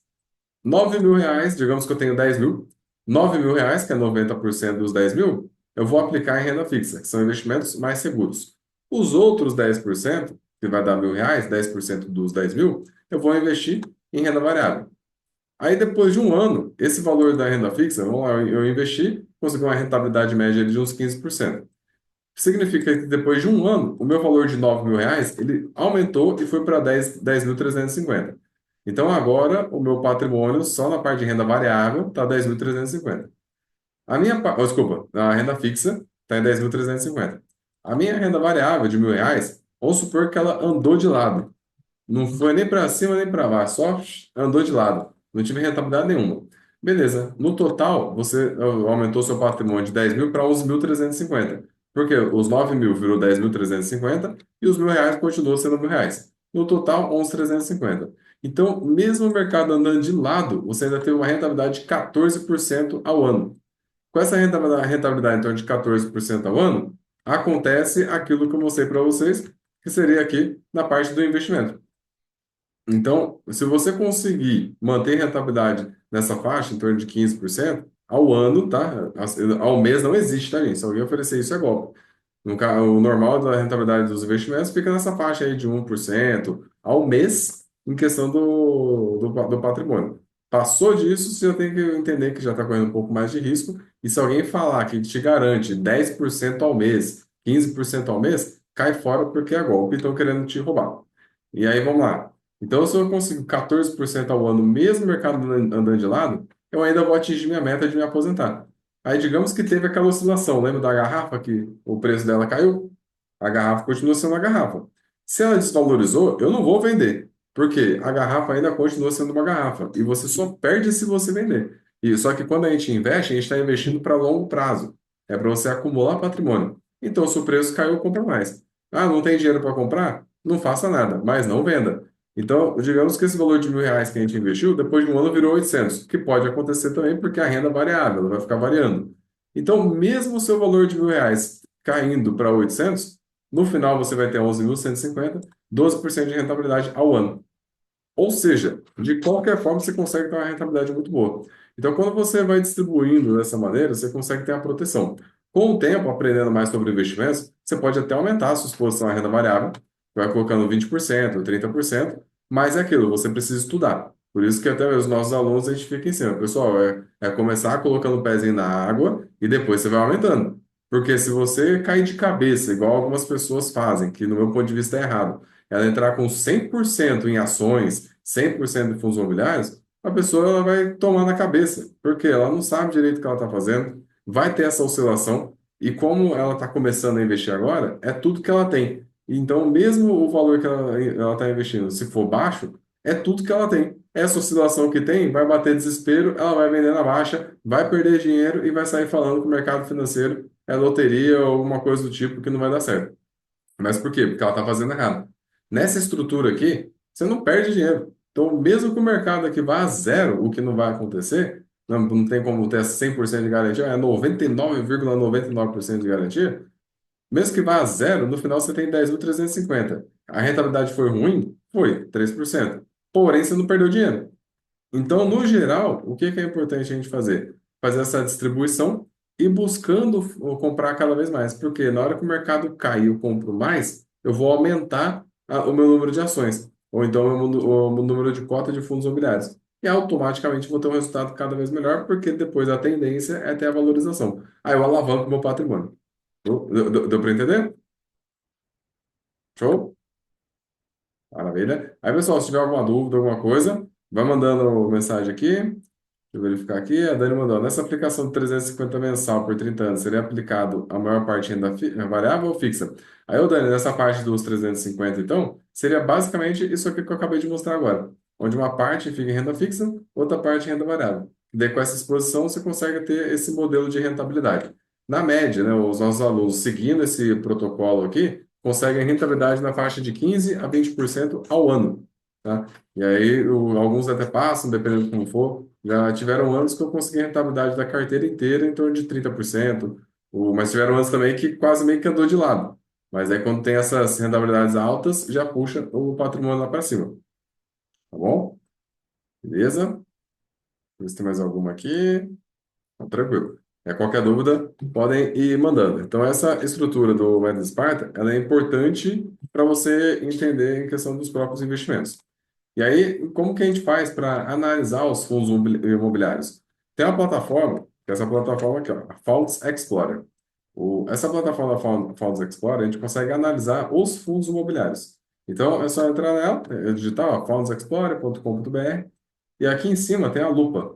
9 mil reais, digamos que eu tenho 10 mil, 9 mil reais, que é 90% dos 10 mil, eu vou aplicar em renda fixa, que são investimentos mais seguros. Os outros 10%, que vai dar mil reais, 10% dos 10 mil, eu vou investir em renda variável. Aí depois de um ano, esse valor da renda fixa, vamos lá, eu investi, consegui uma rentabilidade média de uns 15%. Significa que depois de um ano, o meu valor de 9 mil reais, ele aumentou e foi para 10.350. Então agora o meu patrimônio, só na parte de renda variável, está 10.350. Desculpa, a renda fixa está em 10.350. A minha renda variável de mil reais, vamos supor que ela andou de lado. Não foi nem para cima nem para baixo, só andou de lado. Não tive rentabilidade nenhuma. Beleza. No total, você aumentou seu patrimônio de 10 mil para 11.350. Porque os 9 mil virou 10.350 e os mil reais continuou sendo mil reais. No total, 11.350. Então, mesmo o mercado andando de lado, você ainda tem uma rentabilidade de 14% ao ano. Com essa rentabilidade em torno de 14% ao ano, acontece aquilo que eu mostrei para vocês, que seria aqui na parte do investimento. Então, se você conseguir manter rentabilidade nessa faixa, em torno de 15% ao ano, tá? Ao mês não existe, tá, gente? Se alguém oferecer isso, é golpe. O normal da rentabilidade dos investimentos fica nessa faixa aí de 1% ao mês em questão do patrimônio. Passou disso, você já tem que entender que já está correndo um pouco mais de risco. E se alguém falar que te garante 10% ao mês, 15% ao mês, cai fora porque é golpe e estão querendo te roubar. E aí, vamos lá. Então, se eu consigo 14% ao ano, mesmo o mercado andando de lado, eu ainda vou atingir minha meta de me aposentar. Aí, digamos que teve aquela oscilação, lembra da garrafa que o preço dela caiu? A garrafa continua sendo a garrafa. Se ela desvalorizou, eu não vou vender, porque a garrafa ainda continua sendo uma garrafa e você só perde se você vender. E só que quando a gente investe, a gente está investindo para longo prazo. É para você acumular patrimônio. Então, se o preço caiu, compra mais. Ah, não tem dinheiro para comprar? Não faça nada, mas não venda. Então, digamos que esse valor de R$ 1.000 que a gente investiu, depois de um ano virou 800, que pode acontecer também porque a renda é variável, ela vai ficar variando. Então, mesmo o seu valor de R$ 1.000 caindo para 800, no final você vai ter 11.150, 12% de rentabilidade ao ano. Ou seja, de qualquer forma você consegue ter uma rentabilidade muito boa. Então, quando você vai distribuindo dessa maneira, você consegue ter a proteção. Com o tempo, aprendendo mais sobre investimentos, você pode até aumentar a sua exposição à renda variável, vai colocando 20%, 30%, mas é aquilo, você precisa estudar. Por isso que até os nossos alunos a gente fica em cima. Pessoal, é começar colocando o pezinho na água e depois você vai aumentando. Porque se você cair de cabeça, igual algumas pessoas fazem, que no meu ponto de vista é errado, ela entrar com 100% em ações, 100% em fundos imobiliários, a pessoa ela vai tomar na cabeça, porque ela não sabe direito o que ela está fazendo, vai ter essa oscilação, e como ela está começando a investir agora, é tudo que ela tem. Então, mesmo o valor que ela está investindo, se for baixo, é tudo que ela tem. Essa oscilação que tem vai bater desespero, ela vai vender na baixa, vai perder dinheiro e vai sair falando que o mercado financeiro é loteria ou alguma coisa do tipo que não vai dar certo. Mas por quê? Porque ela está fazendo errado. Nessa estrutura aqui, você não perde dinheiro. Então, mesmo que o mercado aqui vá a zero, o que não vai acontecer, não tem como ter 100% de garantia, é 99,99% de garantia. Mesmo que vá a zero, no final você tem 10.350. A rentabilidade foi ruim? Foi, 3%. Porém, você não perdeu dinheiro. Então, no geral, o que que é importante a gente fazer? Fazer essa distribuição e buscando comprar cada vez mais. Porque na hora que o mercado cair, eu compro mais, eu vou aumentar o meu número de ações. Ou então o meu número de cota de fundos imobiliários. E automaticamente vou ter um resultado cada vez melhor, porque depois a tendência é ter a valorização. Aí eu alavanco o meu patrimônio. Deu para entender? Show? Maravilha. Aí, pessoal, se tiver alguma dúvida, alguma coisa, vai mandando mensagem aqui. Deixa eu verificar aqui. A Dani mandou. Nessa aplicação de 350 mensal por 30 anos, seria aplicado a maior parte em renda variável ou fixa? Aí, ô Dani, nessa parte dos 350, então, seria basicamente isso aqui que eu acabei de mostrar agora. Onde uma parte fica em renda fixa, outra parte em renda variável. Daí, com essa exposição, você consegue ter esse modelo de rentabilidade. Na média, né, os nossos alunos, seguindo esse protocolo aqui, conseguem rentabilidade na faixa de 15 a 20% ao ano. Tá? E aí, alguns até passam, dependendo de como for. Já tiveram anos que eu consegui a rentabilidade da carteira inteira em torno de 30%. Mas tiveram anos também que quase meio que andou de lado. Mas aí, quando tem essas rentabilidades altas, já puxa o patrimônio lá para cima. Tá bom? Beleza? Deixa eu ver se tem mais alguma aqui. Tá tranquilo. Qualquer dúvida, podem ir mandando. Então, essa estrutura do método Sparta, ela é importante para você entender em questão dos próprios investimentos. E aí, como que a gente faz para analisar os fundos imobiliários? Tem uma plataforma, que é essa plataforma aqui, ó, a Funds Explorer. Essa plataforma da Funds Explorer, a gente consegue analisar os fundos imobiliários. Então, é só entrar nela, digitar ó, fundsexplorer.com.br, e aqui em cima tem a lupa.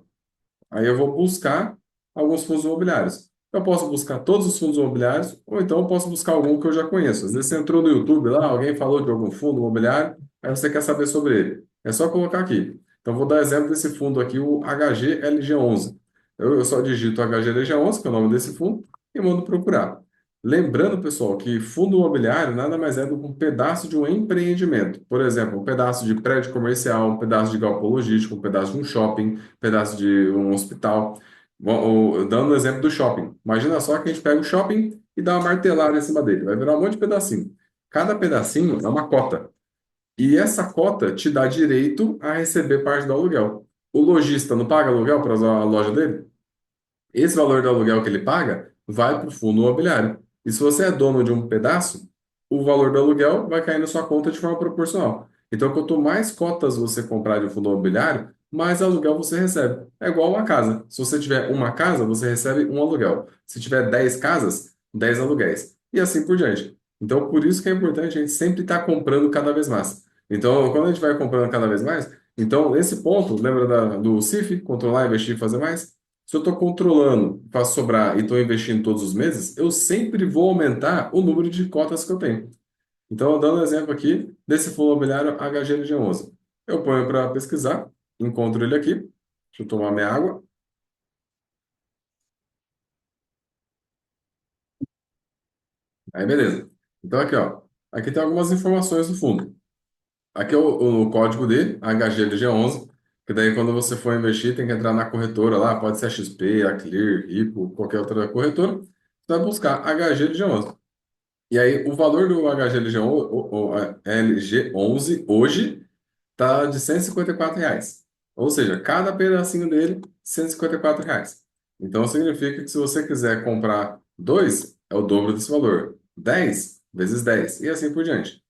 Aí eu vou buscar alguns fundos imobiliários. Eu posso buscar todos os fundos imobiliários, ou então eu posso buscar algum que eu já conheço. Às vezes você entrou no YouTube lá, alguém falou de algum fundo imobiliário, aí você quer saber sobre ele. É só colocar aqui. Então, vou dar exemplo desse fundo aqui, o HGLG11. Eu só digito HGLG11, que é o nome desse fundo, e mando procurar. Lembrando, pessoal, que fundo imobiliário nada mais é do que um pedaço de um empreendimento. Por exemplo, um pedaço de prédio comercial, um pedaço de galpão logístico, um pedaço de um shopping, pedaço de um hospital. Bom, dando o exemplo do shopping. Imagina só que a gente pega o shopping e dá uma martelada em cima dele. Vai virar um monte de pedacinho. Cada pedacinho é uma cota. E essa cota te dá direito a receber parte do aluguel. O lojista não paga aluguel para usar a loja dele? Esse valor do aluguel que ele paga vai para o fundo imobiliário. E se você é dono de um pedaço, o valor do aluguel vai cair na sua conta de forma proporcional. Então, quanto mais cotas você comprar de um fundo imobiliário, mais aluguel você recebe. É igual uma casa. Se você tiver uma casa, você recebe um aluguel. Se tiver 10 casas, 10 aluguéis. E assim por diante. Então, por isso que é importante a gente sempre estar comprando cada vez mais. Então, quando a gente vai comprando cada vez mais, então, nesse ponto, lembra do CIF, controlar, investir e fazer mais? Se eu estou controlando, faço sobrar e estou investindo todos os meses, eu sempre vou aumentar o número de cotas que eu tenho. Então, dando um exemplo aqui desse fundo imobiliário HGLG11. Eu ponho para pesquisar, encontro ele aqui. Deixa eu tomar minha água. Aí, beleza. Então, aqui, ó. Aqui tem algumas informações do fundo. Aqui é o código dele, HGLG11, que daí quando você for investir tem que entrar na corretora lá, pode ser a XP, a Clear, Rico, qualquer outra corretora. Você vai buscar HGLG11. E aí, o valor do HGLG11 hoje está de R$ 154. Ou seja, cada pedacinho dele, R$ 154. Então, significa que se você quiser comprar dois, é o dobro desse valor. 10 vezes 10 e assim por diante.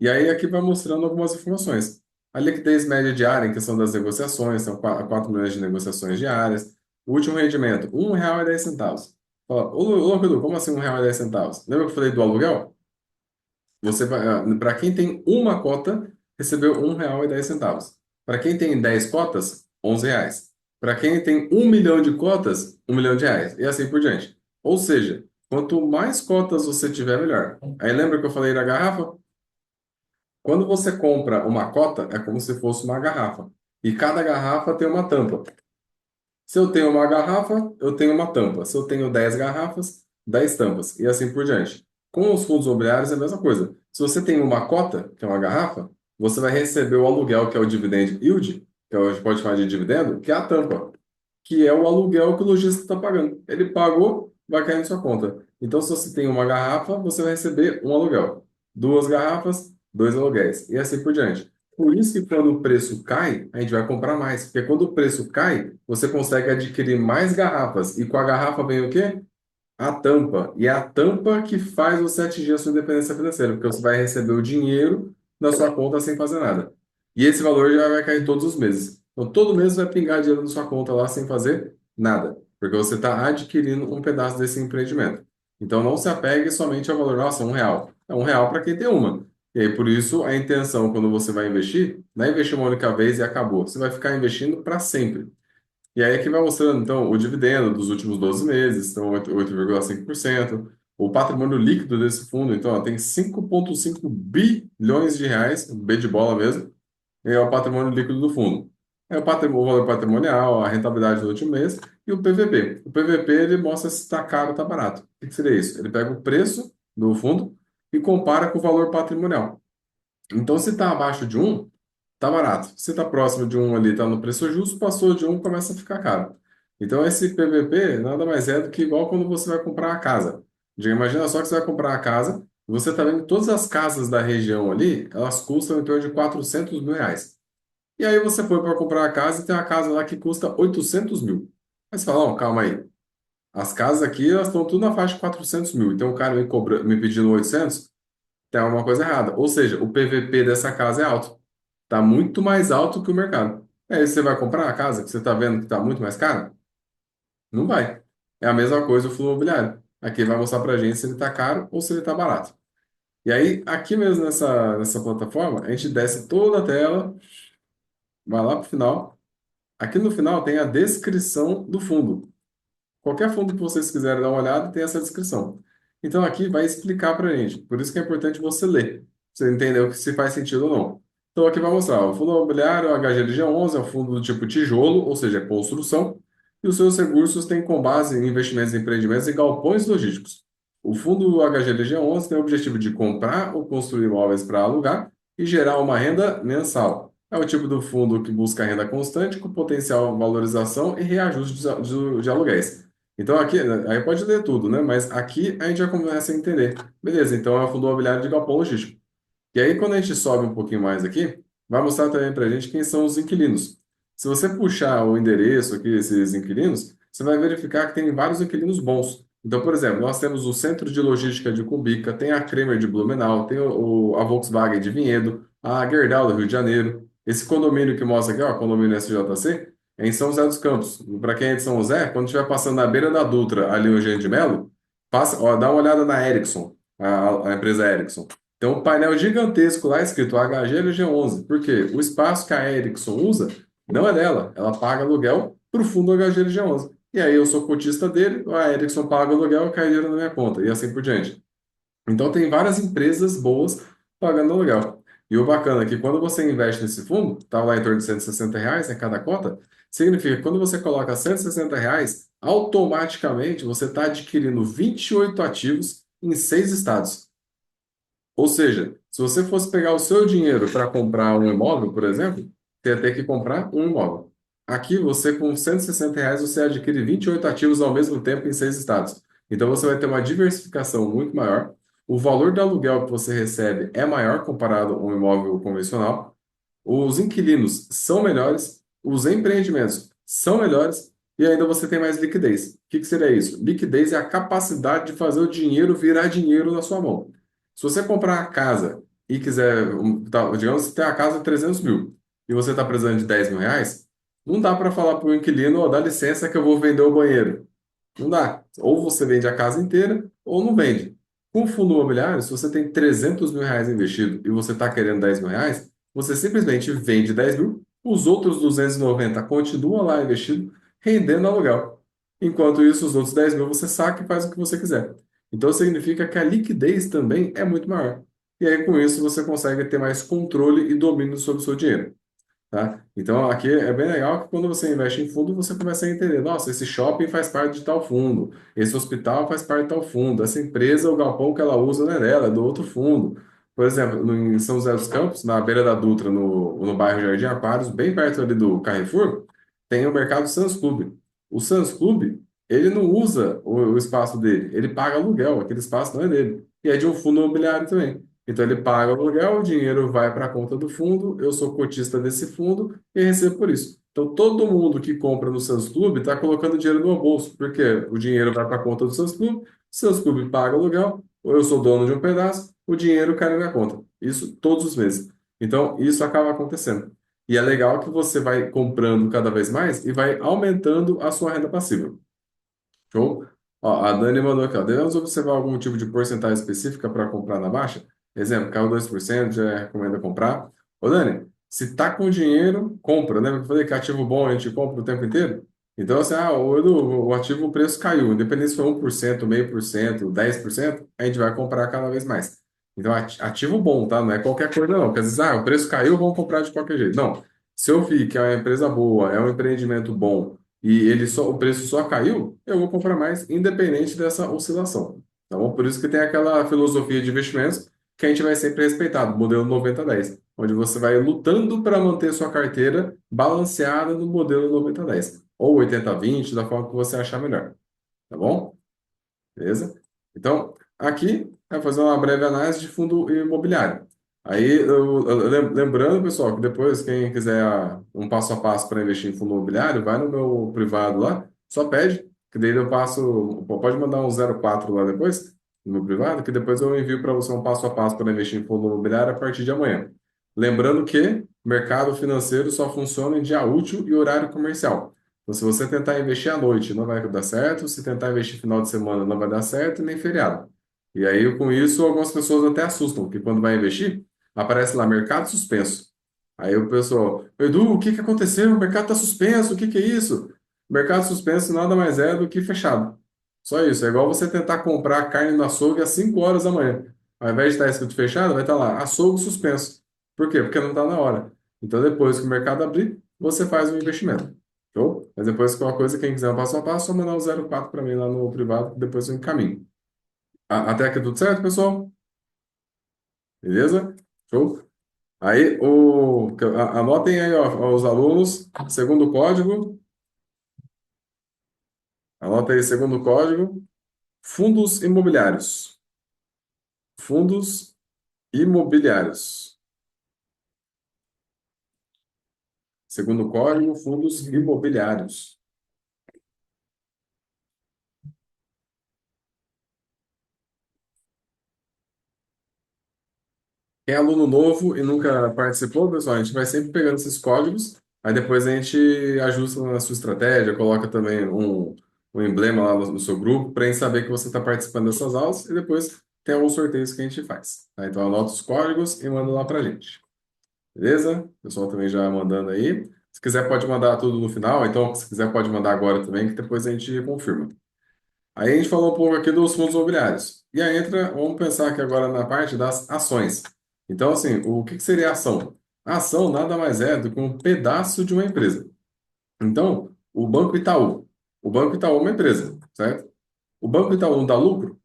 E aí, aqui vai mostrando algumas informações. A liquidez média diária, em questão das negociações, são 4 milhões de negociações diárias. O último rendimento, R$ 1,10. Fala, ô, Edu, como assim R$ 1,10? Lembra que eu falei do aluguel? Você vai, para quem tem uma cota, recebeu R$ 1,10. Para quem tem 10 cotas, R$ 11. Para quem tem 1 milhão de cotas, R$ 1 milhão. E assim por diante. Ou seja, quanto mais cotas você tiver, melhor. Aí lembra que eu falei da garrafa? Quando você compra uma cota, é como se fosse uma garrafa. E cada garrafa tem uma tampa. Se eu tenho uma garrafa, eu tenho uma tampa. Se eu tenho 10 garrafas, 10 tampas. E assim por diante. Com os fundos imobiliários é a mesma coisa. Se você tem uma cota, que é uma garrafa, você vai receber o aluguel, que é o dividend yield, que a gente pode chamar de dividendo, que é a tampa, que é o aluguel que o lojista está pagando. Ele pagou, vai cair na sua conta. Então, se você tem uma garrafa, você vai receber um aluguel. Duas garrafas, dois aluguéis. E assim por diante. Por isso que quando o preço cai, a gente vai comprar mais. Porque quando o preço cai, você consegue adquirir mais garrafas. E com a garrafa vem o quê? A tampa. E é a tampa que faz você atingir a sua independência financeira. Porque você vai receber o dinheiro na sua conta sem fazer nada. E esse valor já vai cair todos os meses. Então, todo mês vai pingar dinheiro na sua conta lá sem fazer nada. Porque você está adquirindo um pedaço desse empreendimento. Então, não se apegue somente ao valor, nossa, R$ 1. É R$ 1 para quem tem uma. E aí, por isso, a intenção, quando você vai investir, não é investir uma única vez e acabou. Você vai ficar investindo para sempre. E aí, aqui vai mostrando, então, o dividendo dos últimos 12 meses, então, 8,5%. O patrimônio líquido desse fundo, então, ó, tem 5,5 bilhões de reais, B de bola mesmo, é o patrimônio líquido do fundo. É o valor patrimonial, a rentabilidade do último mês e o PVP. O PVP ele mostra se está caro ou está barato. O que seria isso? Ele pega o preço do fundo e compara com o valor patrimonial. Então, se está abaixo de um, está barato. Se está próximo de um ali, está no preço justo, passou de um, começa a ficar caro. Então, esse PVP nada mais é do que igual quando você vai comprar a casa. Imagina só que você vai comprar a casa, você está vendo que todas as casas da região ali, elas custam em torno de R$ 400 mil. E aí você foi para comprar a casa e tem uma casa lá que custa 800 mil. Aí você fala, não, calma aí. As casas aqui, elas estão tudo na faixa de 400 mil. Então o cara me pedindo 800, tem alguma coisa errada. Ou seja, o PVP dessa casa é alto. Está muito mais alto que o mercado. Aí você vai comprar a casa que você está vendo que está muito mais cara? Não vai. É a mesma coisa o fundo imobiliário. Aqui vai mostrar para a gente se ele está caro ou se ele está barato. E aí, aqui mesmo nessa plataforma, a gente desce toda a tela, vai lá para o final. Aqui no final tem a descrição do fundo. Qualquer fundo que vocês quiserem dar uma olhada, tem essa descrição. Então aqui vai explicar para a gente. Por isso que é importante você ler, pra você entender o que se faz sentido ou não. Então aqui vai mostrar, o fundo imobiliário, o HGLG11, é um fundo do tipo tijolo, ou seja, construção, e os seus recursos têm com base em investimentos em empreendimentos e galpões logísticos. O fundo HGLG11 tem o objetivo de comprar ou construir imóveis para alugar e gerar uma renda mensal. É o tipo do fundo que busca renda constante com potencial valorização e reajuste de aluguéis. Então aqui, aí pode ler tudo, né? Mas aqui a gente já começa a entender. Beleza, então é um fundo imobiliário de galpão logístico. E aí, quando a gente sobe um pouquinho mais aqui, vai mostrar também para a gente quem são os inquilinos. Se você puxar o endereço aqui desses inquilinos, você vai verificar que tem vários inquilinos bons. Então, por exemplo, nós temos o Centro de Logística de Cumbica, tem a Kremer de Blumenau, tem a Volkswagen de Vinhedo, a Gerdau do Rio de Janeiro. Esse condomínio que mostra aqui, ó, condomínio SJC, é em São José dos Campos. Para quem é de São José, quando estiver passando na beira da Dutra, ali o Eugênio de Melo, passa, ó, dá uma olhada na Ericsson, a empresa Ericsson. Tem um painel gigantesco lá escrito HGLG11, porque o espaço que a Ericsson usa não é dela, ela paga aluguel para o fundo HGLG11. E aí eu sou cotista dele, a Ericsson paga o aluguel, cai dinheiro na minha conta, e assim por diante. Então tem várias empresas boas pagando aluguel. E o bacana é que quando você investe nesse fundo, está lá em torno de R$ 160 em cada cota, significa que quando você coloca R$ 160, automaticamente você está adquirindo 28 ativos em 6 estados. Ou seja, se você fosse pegar o seu dinheiro para comprar um imóvel, por exemplo, você ia ter que comprar um imóvel. Aqui, você com R$ 160, você adquire 28 ativos ao mesmo tempo em 6 estados. Então, você vai ter uma diversificação muito maior. O valor do aluguel que você recebe é maior comparado a um imóvel convencional. Os inquilinos são melhores, os empreendimentos são melhores e ainda você tem mais liquidez. O que seria isso? Liquidez é a capacidade de fazer o dinheiro virar dinheiro na sua mão. Se você comprar uma casa e quiser, digamos que você tem a casa de 300 mil e você está precisando de R$ 10.000, não dá para falar para o inquilino, ó, dá licença que eu vou vender o banheiro. Não dá. Ou você vende a casa inteira ou não vende. Com fundo imobiliário, se você tem R$ 300.000 investido e você está querendo R$ 10.000, você simplesmente vende 10 mil, os outros 290 continuam lá investido, rendendo aluguel. Enquanto isso, os outros 10 mil você saca e faz o que você quiser. Então significa que a liquidez também é muito maior. E aí, com isso, você consegue ter mais controle e domínio sobre o seu dinheiro. Tá? Então, aqui é bem legal que quando você investe em fundo, você começa a entender, nossa, esse shopping faz parte de tal fundo, esse hospital faz parte de tal fundo, essa empresa, o galpão que ela usa não é dela, é do outro fundo. Por exemplo, em São José dos Campos, na beira da Dutra, no bairro Jardim Aquários, bem perto ali do Carrefour, tem o mercado Sans Clube. O Sans Clube, ele não usa o espaço dele, ele paga aluguel, aquele espaço não é dele. E é de um fundo imobiliário também. Então ele paga o aluguel, o dinheiro vai para a conta do fundo, eu sou cotista desse fundo e recebo por isso. Então todo mundo que compra no Santos Clube está colocando dinheiro no meu bolso, porque o dinheiro vai para a conta do Santos Clube, o Santos Clube paga o aluguel, ou eu sou dono de um pedaço, o dinheiro cai na minha conta. Isso todos os meses. Então isso acaba acontecendo. E é legal que você vai comprando cada vez mais e vai aumentando a sua renda passiva. Show? Ó, a Dani mandou aqui, ó. Devemos observar algum tipo de porcentagem específica para comprar na baixa? Exemplo, caiu 2%, já recomenda comprar. Ô, Dani, se tá com dinheiro, compra. Lembra que eu falei que ativo bom a gente compra o tempo inteiro? Então, assim, o ativo, o preço caiu. Independente se for 1%, 0,5%, 10%, a gente vai comprar cada vez mais. Então, ativo bom, tá? Não é qualquer coisa, não. Quer dizer, o preço caiu, vamos comprar de qualquer jeito. Não. Se eu vi que é uma empresa boa, é um empreendimento bom, e o preço só caiu, eu vou comprar mais, independente dessa oscilação. Tá bom? Por isso que tem aquela filosofia de investimentos que a gente vai sempre respeitar, do modelo 90-10, onde você vai lutando para manter sua carteira balanceada no modelo 90-10, ou 80-20, da forma que você achar melhor. Tá bom? Beleza? Então, aqui vai fazer uma breve análise de fundo imobiliário. Aí, lembrando, pessoal, que depois, quem quiser um passo a passo para investir em fundo imobiliário, vai no meu privado lá, só pede, que daí eu passo, pode mandar um 04 lá depois, no meu privado, que depois eu envio para você um passo a passo para investir em fundo imobiliário a partir de amanhã. Lembrando que mercado financeiro só funciona em dia útil e horário comercial. Então, se você tentar investir à noite, não vai dar certo. Se tentar investir final de semana, não vai dar certo, nem feriado. E aí, com isso, algumas pessoas até assustam, que quando vai investir, aparece lá mercado suspenso. Aí o pessoal, Edu, o que que aconteceu? O mercado está suspenso, o que que é isso? Mercado suspenso nada mais é do que fechado. Só isso. É igual você tentar comprar carne no açougue às 5 horas da manhã. Ao invés de estar escrito fechado, vai estar lá açougue suspenso. Por quê? Porque não está na hora. Então, depois que o mercado abrir, você faz o investimento. Show? Mas depois, qualquer coisa, quem quiser um passo a passo, só mandar o 04 para mim lá no privado, que depois eu encaminho. Até aqui tudo certo, pessoal? Beleza? Show? Aí, anotem aí, ó, os alunos, segundo código, anota aí, segundo código, fundos imobiliários. Fundos imobiliários. Segundo o código, fundos imobiliários. Quem é aluno novo e nunca participou, pessoal, a gente vai sempre pegando esses códigos, aí depois a gente ajusta na sua estratégia, coloca também um emblema lá no seu grupo, para a gente saber que você está participando dessas aulas, e depois tem alguns sorteios que a gente faz. Tá? Então anota os códigos e manda lá para a gente. Beleza? O pessoal também já mandando aí. Se quiser, pode mandar tudo no final, então se quiser, pode mandar agora também, que depois a gente confirma. Aí a gente falou um pouco aqui dos fundos imobiliários. E aí entra, vamos pensar aqui agora na parte das ações. Então, assim, o que que seria ação? A ação nada mais é do que um pedaço de uma empresa. Então, o Banco Itaú. O Banco Itaú é uma empresa, certo? O Banco Itaú não dá lucro?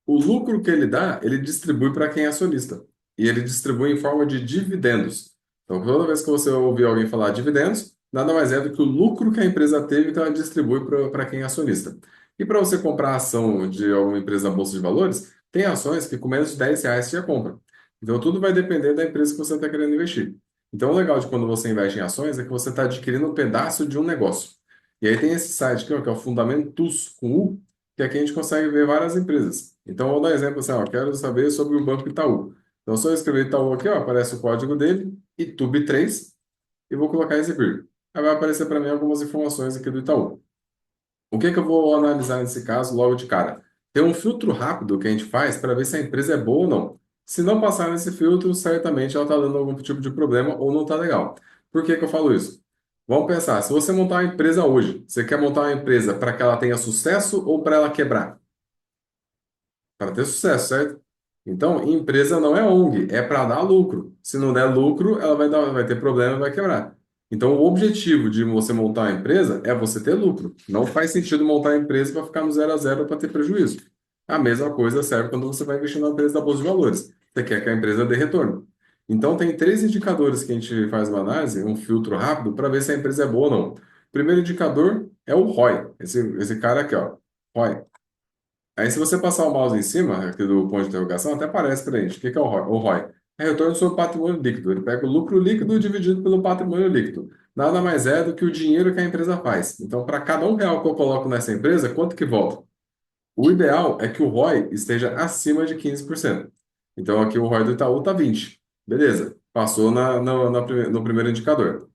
O lucro que ele dá, ele distribui para quem é acionista. E ele distribui em forma de dividendos. Então, toda vez que você ouvir alguém falar dividendos, nada mais é do que o lucro que a empresa teve que ela distribui para quem é acionista. E para você comprar a ação de alguma empresa na Bolsa de Valores, tem ações que com menos de R$ 10 você já compra. Então, tudo vai depender da empresa que você está querendo investir. Então, o legal de quando você investe em ações é que você está adquirindo um pedaço de um negócio. E aí tem esse site aqui, ó, que é o Fundamentus, com U, que aqui a gente consegue ver várias empresas. Então, vou dar um exemplo assim, ó, quero saber sobre o Banco Itaú. Então, se eu escrever Itaú aqui, ó, aparece o código dele, ITUB3, e vou colocar exibir. Aí vai aparecer para mim algumas informações aqui do Itaú. O que que eu vou analisar nesse caso logo de cara? Tem um filtro rápido que a gente faz para ver se a empresa é boa ou não. Se não passar nesse filtro, certamente ela está dando algum tipo de problema ou não está legal. Por que que eu falo isso? Vamos pensar, se você montar uma empresa hoje, você quer montar uma empresa para que ela tenha sucesso ou para ela quebrar? Para ter sucesso, certo? Então, empresa não é ONG, é para dar lucro. Se não der lucro, ela vai ter problema e vai quebrar. Então, o objetivo de você montar uma empresa é você ter lucro. Não faz sentido montar a empresa para ficar no zero a zero para ter prejuízo. A mesma coisa serve quando você vai investir numa empresa da Bolsa de Valores. Você quer que a empresa dê retorno. Então, tem três indicadores que a gente faz uma análise, um filtro rápido, para ver se a empresa é boa ou não. O primeiro indicador é o ROI, esse cara aqui, ó. ROI. Aí, se você passar o mouse em cima, aqui do ponto de interrogação, até aparece para a gente. O que que é o ROI? O ROI é retorno sobre patrimônio líquido. Ele pega o lucro líquido dividido pelo patrimônio líquido. Nada mais é do que o dinheiro que a empresa faz. Então, para cada R$ 1 que eu coloco nessa empresa, quanto que volta? O ideal é que o ROI esteja acima de 15%. Então, aqui o ROI do Itaú está 20. Beleza. Passou no primeiro indicador.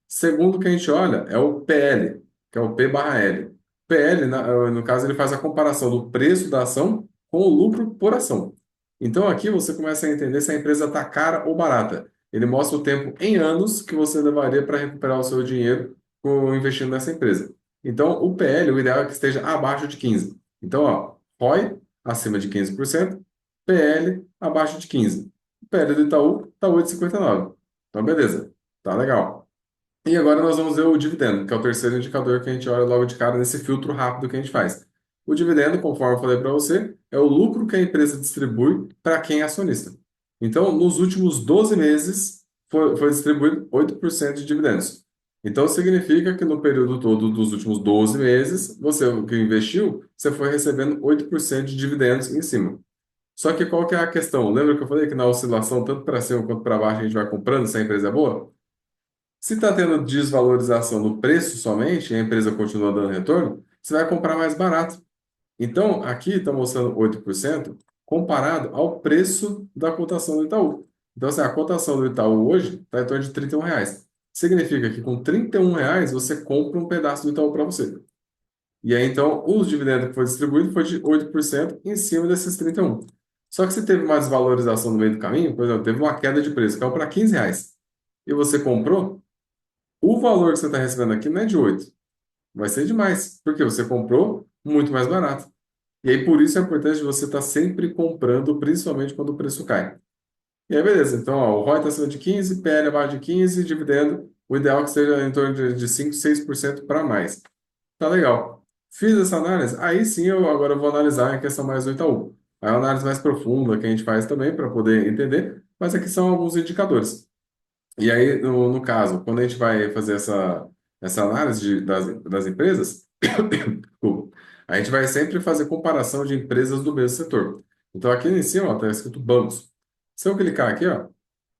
Segundo que a gente olha é o PL, que é o P barra L. PL, no caso, ele faz a comparação do preço da ação com o lucro por ação. Então aqui você começa a entender se a empresa está cara ou barata. Ele mostra o tempo em anos que você levaria para recuperar o seu dinheiro investindo nessa empresa. Então o PL, o ideal é que esteja abaixo de 15. Então, ó, ROI acima de 15%, PL abaixo de 15. O PL do Itaú está 8,59. Então, beleza. Tá legal. E agora nós vamos ver o dividendo, que é o terceiro indicador que a gente olha logo de cara nesse filtro rápido que a gente faz. O dividendo, conforme eu falei para você, é o lucro que a empresa distribui para quem é acionista. Então, nos últimos 12 meses, foi distribuído 8% de dividendos. Então, significa que no período todo dos últimos 12 meses, você o que investiu, você foi recebendo 8% de dividendos em cima. Só que qual que é a questão? Lembra que eu falei que na oscilação, tanto para cima quanto para baixo, a gente vai comprando se a empresa é boa? Se está tendo desvalorização no preço somente, e a empresa continua dando retorno, você vai comprar mais barato. Então, aqui está mostrando 8% comparado ao preço da cotação do Itaú. Então, assim, a cotação do Itaú hoje está em torno de R$ 31. Significa que com R$ 31 você compra um pedaço do Itaú para você. E aí, então, os dividendos que foi distribuído foi de 8% em cima desses 31. Só que se teve uma desvalorização no meio do caminho, por exemplo, teve uma queda de preço, caiu para R$ 15, e você comprou, o valor que você está recebendo aqui não é de 8, vai ser de mais, porque você comprou muito mais barato. E aí, por isso é importante você estar sempre comprando, principalmente quando o preço cai. E aí, beleza. Então, ó, o ROI está acima de 15, PL abaixo de 15, dividendo, o ideal é que seja em torno de 5, 6% para mais. Tá legal. Fiz essa análise, aí sim eu agora vou analisar a questão mais do Itaú. Aí é uma análise mais profunda que a gente faz também para poder entender, mas aqui são alguns indicadores. E aí, no caso, quando a gente vai fazer essa análise das empresas, desculpa, a gente vai sempre fazer comparação de empresas do mesmo setor. Então, aqui em cima está escrito bancos. Se eu clicar aqui, ó,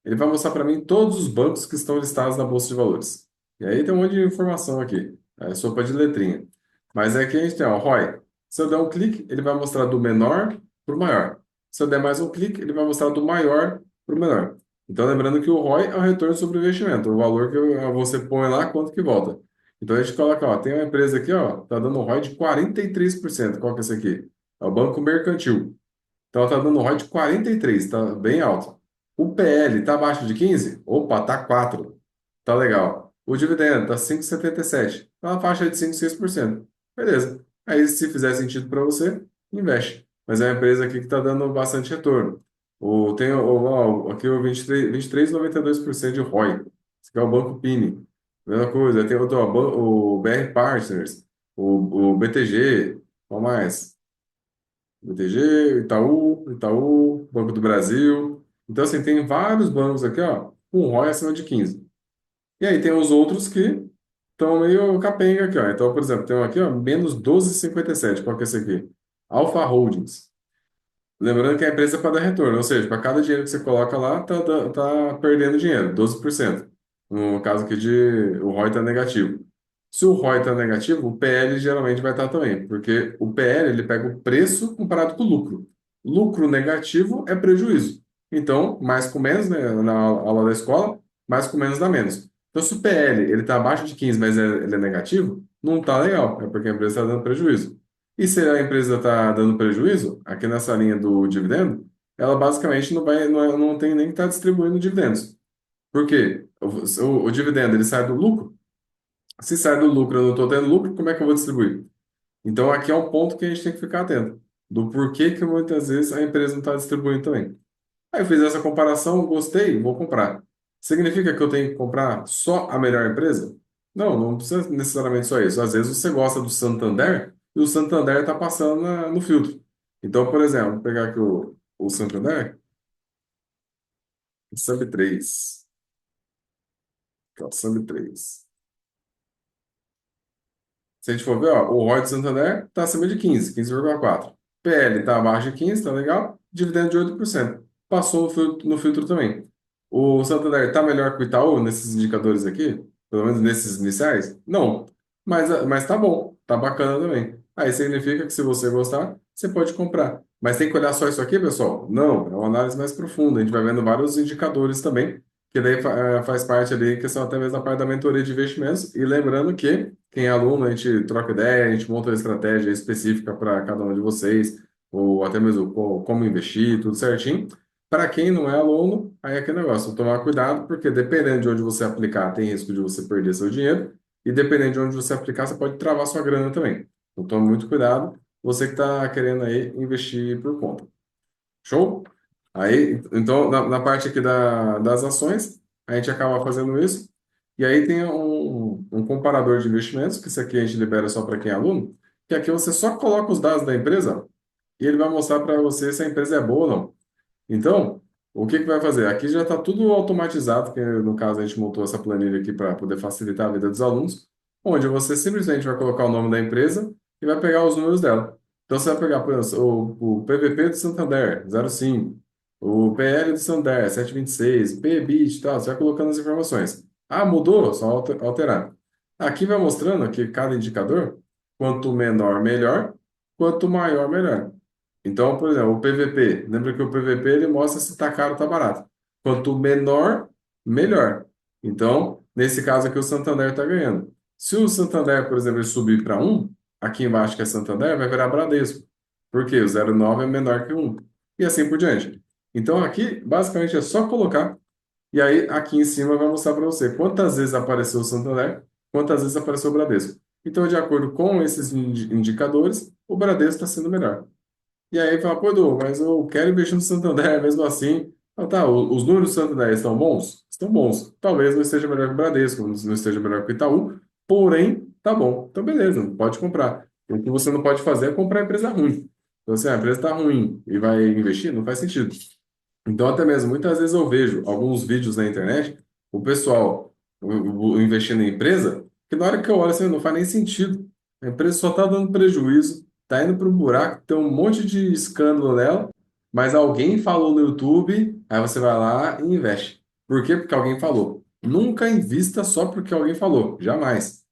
ele vai mostrar para mim todos os bancos que estão listados na Bolsa de Valores. E aí tem um monte de informação aqui. É sopa de letrinha. Mas aqui a gente tem, ó, ROI. Se eu der um clique, ele vai mostrar do menor para o maior. Se eu der mais um clique, ele vai mostrar do maior para o menor. Então, lembrando que o ROI é o retorno sobre o investimento, o valor que você põe lá, quanto que volta. Então, a gente coloca, ó, tem uma empresa aqui, ó, tá dando um ROI de 43%. Qual que é esse aqui? É o Banco Mercantil. Então, ela está dando um ROI de 43, está bem alto. O PL está abaixo de 15. Opa, tá 4. Tá legal. O dividendo está 5,77. Está na faixa de 5, 6%. Beleza. Aí, se fizer sentido para você, investe. Mas é uma empresa aqui que está dando bastante retorno. Aqui o 23,92% de ROI. Esse aqui é o Banco Pini. Mesma coisa. Tem outro, ó, o BR Partners, o BTG. Qual mais? BTG, Itaú, Banco do Brasil. Então, assim, tem vários bancos aqui, ó, com ROI acima de 15. E aí tem os outros que estão meio capenga aqui, ó. Então, por exemplo, tem um aqui, ó, menos 12,57. Qual que é esse aqui? Alfa Holdings. Lembrando que a empresa é para dar retorno, ou seja, para cada dinheiro que você coloca lá, tá perdendo dinheiro, 12%. No caso aqui o ROI está negativo. Se o ROI está negativo, o PL geralmente vai estar também, porque o PL ele pega o preço comparado com o lucro. Lucro negativo é prejuízo. Então, mais com menos, né, na aula da escola, mais com menos dá menos. Então, se o PL ele está abaixo de 15, mas ele é negativo, não está legal, é porque a empresa está dando prejuízo. E se a empresa está dando prejuízo, aqui nessa linha do dividendo, ela basicamente não tem nem que estar distribuindo dividendos. Por quê? O dividendo ele sai do lucro. Se sai do lucro, eu não estou tendo lucro, como é que eu vou distribuir? Então aqui é um ponto que a gente tem que ficar atento. Do porquê que muitas vezes a empresa não está distribuindo também. Aí eu fiz essa comparação, gostei, vou comprar. Significa que eu tenho que comprar só a melhor empresa? Não, não precisa necessariamente só isso. Às vezes você gosta do Santander e o Santander está passando no filtro. Então, por exemplo, vou pegar aqui o Santander, o SAB3, que é o SAB3. Se a gente for ver, ó, o ROI do Santander está acima de 15, 15,4. PL está abaixo de 15, tá legal. Dividendo de 8%. Passou no filtro também. O Santander está melhor que o Itaú nesses indicadores aqui? Pelo menos nesses iniciais? Não. Mas tá bom, tá bacana também. Aí significa que se você gostar, você pode comprar. Mas tem que olhar só isso aqui, pessoal? Não, é uma análise mais profunda. A gente vai vendo vários indicadores também, que daí faz parte ali, questão até mesmo da parte da mentoria de investimentos. E lembrando que quem é aluno, a gente troca ideia, a gente monta uma estratégia específica para cada um de vocês, ou até mesmo como investir, tudo certinho. Para quem não é aluno, aí é aquele negócio, tomar cuidado, porque dependendo de onde você aplicar, tem risco de você perder seu dinheiro, e dependendo de onde você aplicar, você pode travar sua grana também. Então tome muito cuidado, você que está querendo aí investir por conta. Show? Aí, então, na parte aqui das ações, a gente acaba fazendo isso. E aí tem um comparador de investimentos, que isso aqui a gente libera só para quem é aluno, que aqui você só coloca os dados da empresa e ele vai mostrar para você se a empresa é boa ou não. Então, o que que vai fazer? Aqui já está tudo automatizado, que no caso a gente montou essa planilha aqui para poder facilitar a vida dos alunos, onde você simplesmente vai colocar o nome da empresa e vai pegar os números dela. Então, você vai pegar, por exemplo, o PVP do Santander, 0,5, o PL do Santander, 7,26, PEBIT e tal, você vai colocando as informações. Ah, mudou? Só alterar. Aqui vai mostrando que cada indicador, quanto menor, melhor, quanto maior, melhor. Então, por exemplo, o PVP. Lembra que o PVP ele mostra se está caro ou está barato. Quanto menor, melhor. Então, nesse caso aqui, o Santander está ganhando. Se o Santander, por exemplo, ele subir para 1, aqui embaixo que é Santander, vai virar Bradesco. Porque o 0,9 é menor que 1. E assim por diante. Então, aqui, basicamente, é só colocar. E aí, aqui em cima, vai mostrar para você quantas vezes apareceu o Santander, quantas vezes apareceu o Bradesco. Então, de acordo com esses indicadores, o Bradesco está sendo melhor. E aí fala, pô, Edu, mas eu quero investir no Santander mesmo assim. Ah, tá, os números do Santander estão bons? Estão bons. Talvez não esteja melhor que o Bradesco, não esteja melhor que o Itaú, porém, tá bom. Então, beleza, pode comprar. O que você não pode fazer é comprar a empresa ruim. Então, assim, a empresa está ruim e vai investir, não faz sentido. Então, até mesmo, muitas vezes eu vejo alguns vídeos na internet, o pessoal investindo em empresa, que na hora que eu olho assim, não faz nem sentido. A empresa só está dando prejuízo, está indo para o buraco, tem um monte de escândalo nela, mas alguém falou no YouTube, aí você vai lá e investe. Por quê? Porque alguém falou. Nunca invista só porque alguém falou, jamais.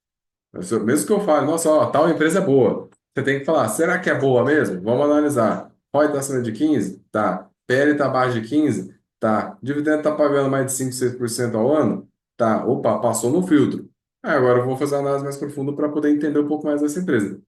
Mesmo que eu fale, nossa, ó, tal empresa é boa. Você tem que falar, será que é boa mesmo? Vamos analisar. ROI está acima de 15? Tá. PL está abaixo de 15? Tá. Dividendo está pagando mais de 5, 6% ao ano? Tá. Opa, passou no filtro. Aí agora eu vou fazer uma análise mais profunda para poder entender um pouco mais dessa empresa.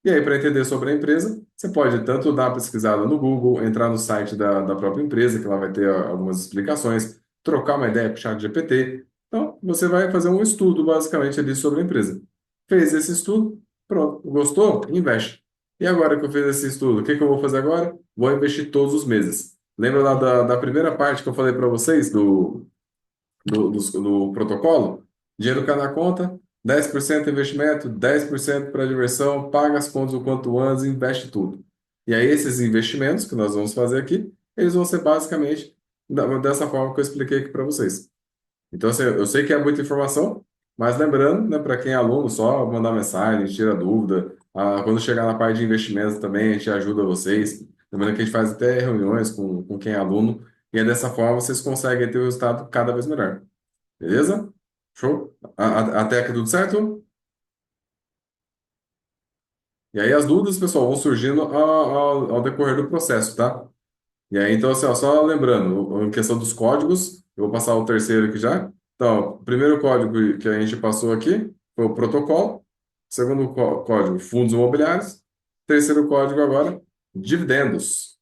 E aí, para entender sobre a empresa, você pode tanto dar uma pesquisada no Google, entrar no site da própria empresa, que lá vai ter algumas explicações, trocar uma ideia com o chat GPT. Então, você vai fazer um estudo, basicamente, ali sobre a empresa. Fez esse estudo, pronto. Gostou? Investe. E agora que eu fiz esse estudo, o que que eu vou fazer agora? Vou investir todos os meses. Lembra lá da primeira parte que eu falei para vocês, do protocolo? Dinheiro cai na conta, 10% investimento, 10% para diversão, paga as contas o quanto antes, investe tudo. E aí, esses investimentos que nós vamos fazer aqui, eles vão ser basicamente dessa forma que eu expliquei aqui para vocês. Então, assim, eu sei que é muita informação, mas lembrando, né, para quem é aluno, só mandar mensagem, tira dúvida. Ah, quando chegar na parte de investimentos também, a gente ajuda vocês. Lembrando que a gente faz até reuniões com quem é aluno, e é dessa forma vocês conseguem ter o resultado cada vez melhor. Beleza? Show? Até aqui tudo certo? E aí as dúvidas, pessoal, vão surgindo ao decorrer do processo, tá? E aí, então, assim, ó, só lembrando, em questão dos códigos, eu vou passar o terceiro aqui já. Então, o primeiro código que a gente passou aqui foi o protocolo. Segundo código, fundos imobiliários. Terceiro código agora, dividendos.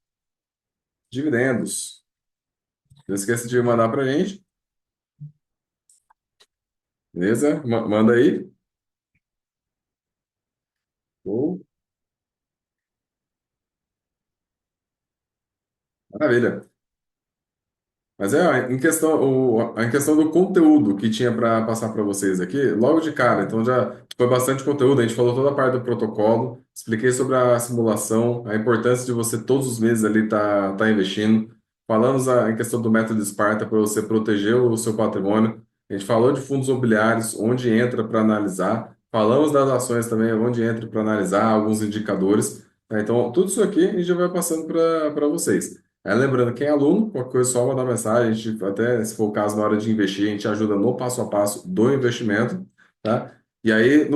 Dividendos. Não esqueça de mandar para a gente, beleza? Manda aí. Show. Maravilha. Mas em questão do conteúdo que tinha para passar para vocês aqui, logo de cara, então já foi bastante conteúdo. A gente falou toda a parte do protocolo, expliquei sobre a simulação, a importância de você todos os meses ali tá investindo. Falamos em questão do método Sparta para você proteger o seu patrimônio. A gente falou de fundos imobiliários, onde entra para analisar. Falamos das ações também, onde entra para analisar alguns indicadores. Né? Então, tudo isso aqui a gente já vai passando para vocês. Lembrando, quem é aluno, qualquer coisa, é só mandar mensagem, a gente, até se for o caso, na hora de investir, a gente ajuda no passo a passo do investimento, tá? E aí,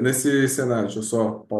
nesse cenário, deixa eu só